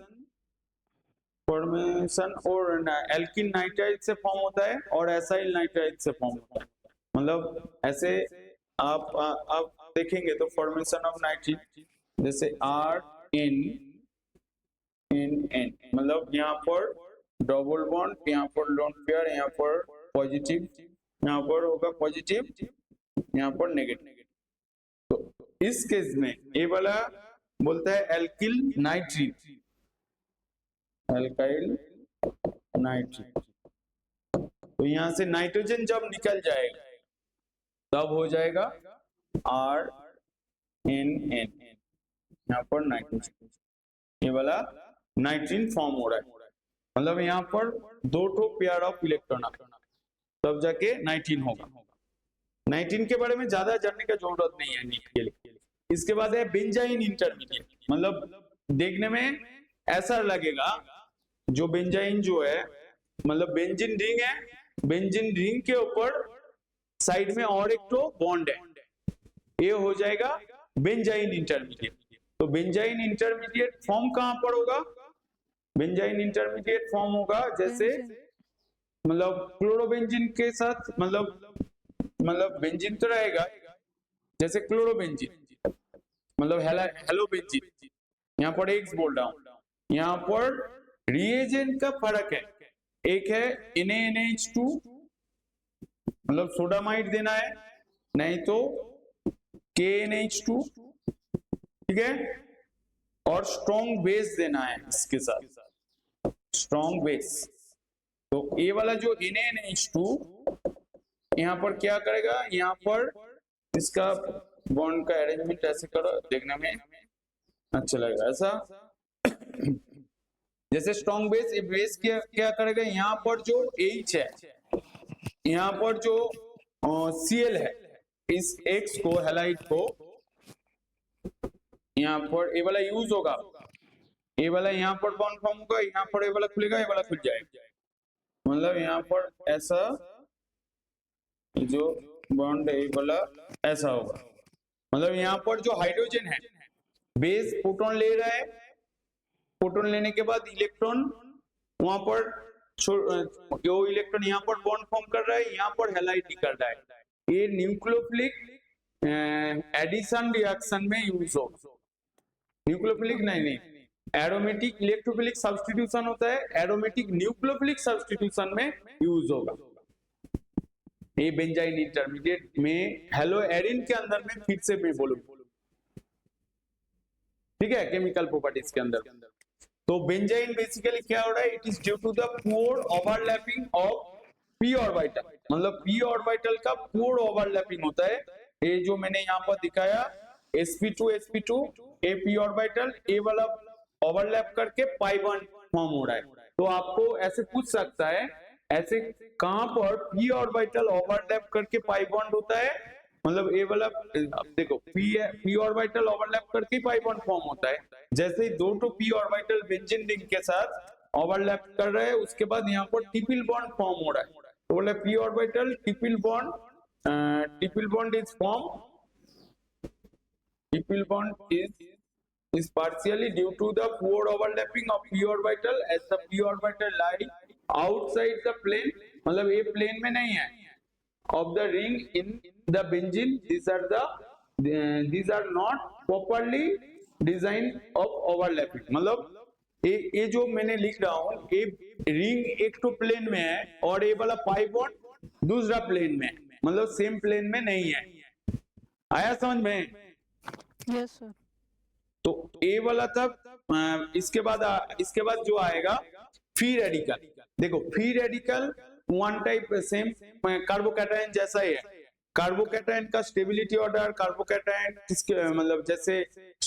और एल्किल नाइट्राइड से फॉर्म होता है और एसाइल नाइट्राइड से फॉर्म होता है। मतलब ऐसे आप देखेंगे तो फॉर्मेशन ऑफ नाइट्रेट जैसे RN, मतलब यहाँ पर डबल बॉन्ड, यहाँ पर लोन पेयर, यहाँ पर पॉजिटिव, यहाँ पर होगा पॉजिटिव, यहाँ पर नेगेटिव। तो इस केस में ये वाला बोलता है एल्किल नाइट्रेट, एल्काइल नाइट्रेट। तो यहाँ से नाइट्रोजन जब निकल जाएगा तब हो जाएगा RNN, यहाँ पर नाइट्रोजन, ये वाला नाइट्रीन फॉर्म हो रहा है। मतलब यहाँ पर 2 पेयर ऑफ इलेक्ट्रॉन तब जाके 19 होगा। 19 के बारे में ज्यादा जानने का जरूरत नहीं है नीट के लिए। इसके बाद है बेंजाइन इंटरमीडिएट, मतलब देखने में ऐसा लगेगा जो बेंजाइन जो है, मतलब बेंजीन रिंग है, बेंजीन रिंग के ऊपर साइड में और एक तो बॉन्ड है, ये हो जाएगा बेंजाइन इंटरमीडिएट। तो बेंजाइन इंटरमीडिएट फॉर्म कहां पर होगा? बेंजाइन इंटरमीडिएट फॉर्म होगा जैसे मतलब क्लोरोबेंजीन के साथ, मतलब बेंजीन तो रहेगा जैसे क्लोरोबेंजीन, मतलब हेलोबेंजीन, यहाँ पर एक्स बोल रहा हूं। यहाँ पर रिएजेंट का फर्क है, एक है NaNH2, मतलब सोडामाइड देना है, नहीं तो KNH2, ठीक है, और स्ट्रॉन्ग बेस देना है इसके साथ, स्ट्रॉन्ग बेस। तो ये वाला जो NaNH2 यहाँ पर क्या करेगा, यहाँ पर इसका बॉन्ड का अरेंजमेंट ऐसे करो, देखने में अच्छा लगेगा ऐसा। जैसे स्ट्रॉन्ग बेस, ये बेस क्या करेगा, यहाँ पर जो H है, यहाँ पर जो Cl है, इस X को, हैलाइड को, यहाँ पर ये वाला यूज होगा, ये वाला यहाँ पर बॉन्ड फॉर्म होगा, यहाँ पर ये वाला खुलेगा, ये वाला खुल जाएगा, मतलब यहाँ पर ऐसा जो बॉन्ड है ये वाला ऐसा होगा। मतलब यहाँ पर जो हाइड्रोजन है, बेस प्रोटॉन ले रहा है, प्रोटॉन लेने के बाद इलेक्ट्रॉन वहां पर, जो इलेक्ट्रॉन यहाँ पर बॉन्ड फॉर्म कर रहा है, यहाँ पर हैलाइड कर रहा है। ये न्यूक्लियोफिलिक एडिशन रिएक्शन में यूज होगा। न्यूक्लियोफिलिक नहीं, एरोमेटिक इलेक्ट्रोफिलिक सब्स्टिट्यूशन होता है, एरोमेटिक न्यूक्लियोफिलिक सब्स्टिट्यूशन में यूज होगा। ये बेंजाइन इंटरमीडिएट में हेलो एरिन के अंदर में फिर से मैं बोलूं, ठीक है, केमिकल प्रॉपर्टीज के अंदर। तो बेंजाइन बेसिकली क्या हो रहा है, it is due to the poor overlapping of p orbital, मतलब p ऑर्बिटल का पुअर ओवरलैपिंग होता है। ये जो मैंने यहाँ पर दिखाया sp2 a p ऑर्बिटल, ए वाला ओवरलैप करके पाई बॉन्ड फॉर्म हो रहा है। तो आपको ऐसे पूछ सकता है, ऐसे कहां पर p ऑर्बिटल ओवरलैप करके पाई बॉन्ड होता है, मतलब ये वाला देखो p ऑर्बिटल ओवरलैप करके पाई बॉन्ड फॉर्म होता है। जैसे ही 2 p ऑर्बिटल बेंजीन रिंग के साथ ओवरलैप कर रहे हैं, उसके बाद यहाँ पर ट्रिपल बॉन्ड फॉर्म हो रहा है, तो बोले p orbital triple bond is form, triple bond is partially due to the poor overlapping of p orbital as the p orbital lie outside the plane, मतलब ये प्लेन में नहीं है, of the ring in the benzene, these are not properly designed of overlapping। मतलब ये जो मैंने लिख रहा हूँ, ये रिंग एक तो प्लेन में है और ये वाला पाई बॉन्ड दूसरा प्लेन में है, मतलब सेम प्लेन में नहीं है। आया समझ में? Yes sir. तो ए वाला तब, इसके बाद जो आएगा फ्री रेडिकल। देखो free radical one type same carbocation जैसा ही है। कार्बोकैटायन का स्टेबिलिटी ऑर्डर, कार्बोकैटायन किसके मतलब जैसे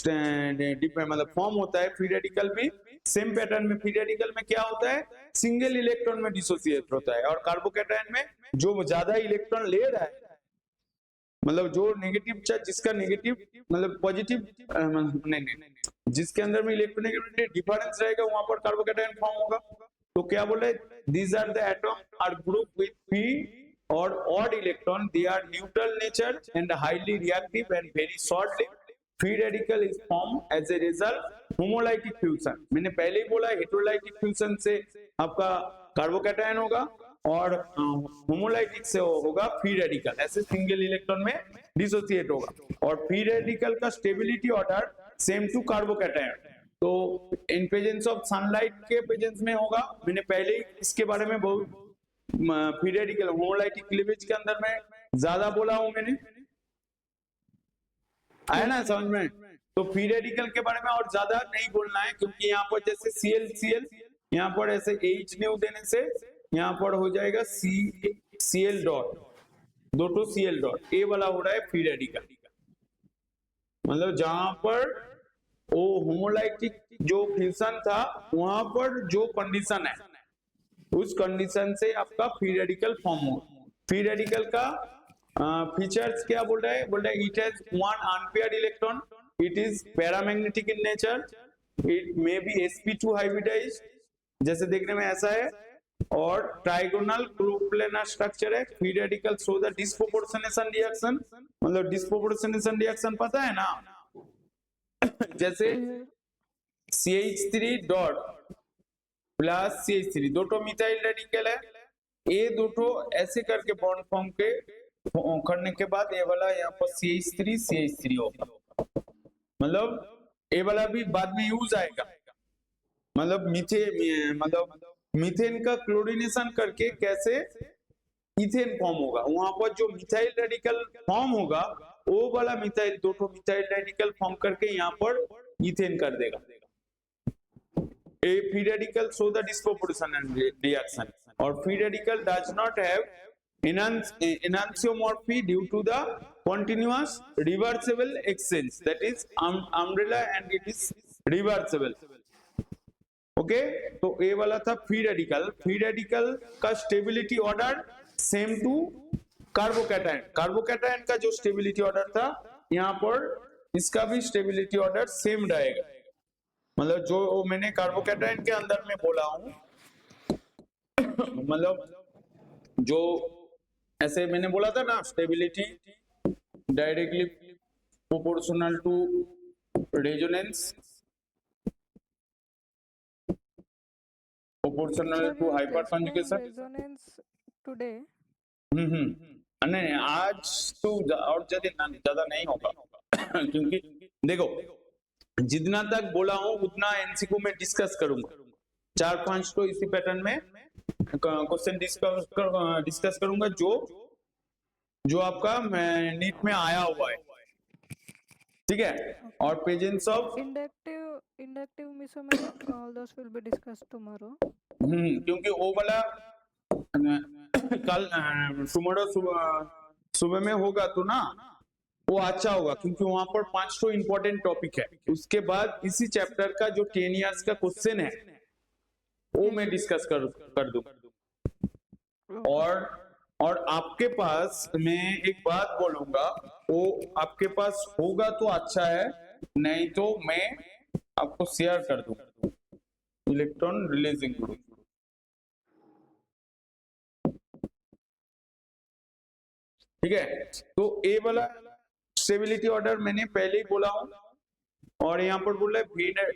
मतलब फॉर्म होता है, फ्री रेडिकल भी सेम पैटर्न में। फ्री रेडिकल में क्या होता है, सिंगल इलेक्ट्रॉन में डिसोसिएट होता है, और कार्बोकैटायन में जो ज्यादा इलेक्ट्रॉन ले रहा है, मतलब जो नेगेटिव चार्ज, जिसका नेगेटिव मतलब पॉजिटिव नहीं, जिसके अंदर में इलेक्ट्रोनेगेटिविटी डिफरेंस रहेगा, वहां पर कार्बोकैटायन फॉर्म होगा। तो क्या बोले, these are the atom or group with p और odd electron, they are neutral nature and highly reactive and very short lived। free radical is formed as a result homolytic fusion। मैंने पहले ही बोला heterolytic fusion से आपका कार्बोकैटायन होगा और होमोलाइटिक से होगा फ्री रेडिकल, ऐसे सिंगल इलेक्ट्रॉन में डिसोसिएट होगा। और फ्री रेडिकल का stability order same to carbocation. तो इन प्रेजेंस ऑफ सनलाइट के प्रेजेंस में होगा, मैंने पहले ही इसके बारे में बहुत फ्री रेडिकल होमोलाइटिक क्लीवेज के अंदर में ज्यादा बोला हूं मैंने, आया ना समझ में? तो फ्री रेडिकल के बारे में और ज्यादा नहीं बोलना है, क्योंकि यहाँ पर जैसे Cl यहाँ पर ऐसे H न्यू देने से यहाँ पर हो जाएगा Cl डॉट, 2 Cl डॉट, ए वाला हो रहा है फ्री रेडिकल। मतलब जहां पर वो होमोलाइटिक जो फ्यूजन था, वहां पर जो कंडीशन है उस कंडीशन से आपका फ्री रेडिकल फॉर्म हो। फ्री रेडिकल का फीचर्स क्या बोल रहा है? बोल रहा है it has one unpaired electron, it is paramagnetic in nature, it may be sp2 hybridized, जैसे देखने में ऐसा है, और ट्राइगोनल प्लेनर स्ट्रक्चर है। Free radical show the disproportionation reaction, मतलब डिस्प्रोपोर्शनेशन रिएक्शन पता है ना, जैसे CH3 डॉट प्लस CH3 दो तो मिथाइल रेडिकल है, ये दो तो ऐसे करके बॉन्ड फॉर्म के करने के बाद ये वाला यहाँ पर CH3 होगा, मतलब ये वाला भी बाद में यूज आएगा। मतलब मीथेन का क्लोरीनेशन करके कैसे इथेन फॉर्म होगा, वहां पर जो मिथाइल रेडिकल फॉर्म होगा वो वाला मिथाइल दो तो मिथाइल रेडिकल फॉर्म करके यहाँ पर इथेन कर देगा। A free radical show the disproportional reaction, or free radical does not have enantiomorphy due to the continuous reversible exchange, that is umbrella and it is reversible। Okay, तो ये वाला था फ्री रेडिकल। फ्री रेडिकल का stability order same to carbocation. Carbocation का जो स्टेबिलिटी ऑर्डर था यहाँ पर इसका भी स्टेबिलिटी ऑर्डर सेम रहेगा, मतलब जो मैंने कार्बोकैटायन के अंदर में बोला हूं, मतलब जो ऐसे मैंने बोला था ना, stability directly proportional to resonance, proportional to hyperconjugation. Resonance today नहीं, आज तो और ज्यादा नहीं होगा क्योंकि देखो जितना तक बोला हूं उतना एमसीक्यू में डिस्कस करूंगा, 4-5 तो इसी पैटर्न में क्वेश्चन डिस्कस करूंगा जो आपका नीट में आया हुआ है, ठीक है। और presence of inductive mesomeric all those will be discussed tomorrow, क्योंकि वो वाला कल टुमारो सुबह में होगा तो ना वो अच्छा होगा, क्योंकि वहां पर 5 तो इंपॉर्टेंट टॉपिक है। उसके बाद इसी चैप्टर का जो 10 इयर्स का क्वेश्चन है वो मैं डिस्कस कर दूं। और आपके पास मैं एक बात बोलूंगा, वो आपके पास होगा तो अच्छा है, नहीं तो मैं आपको शेयर कर दूं इलेक्ट्रॉन रिलीजिंग ग्रुप, ठीक है। तो ए वाला स्टेबिलिटी ऑर्डर मैंने पहले ही बोला हूं, और यहाँ पर बोला है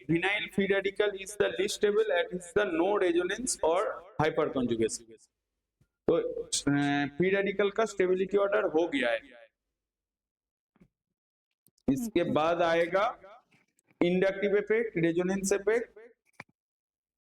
vinyl free radical is the least stable at is the no resonance और हाइपर कंजुगेशन। तो फ्री रेडिकल का स्टेबिलिटी ऑर्डर हो गया है। इसके बाद आएगा इंडक्टिव इफेक्ट, रेजोनेंस इफेक्ट,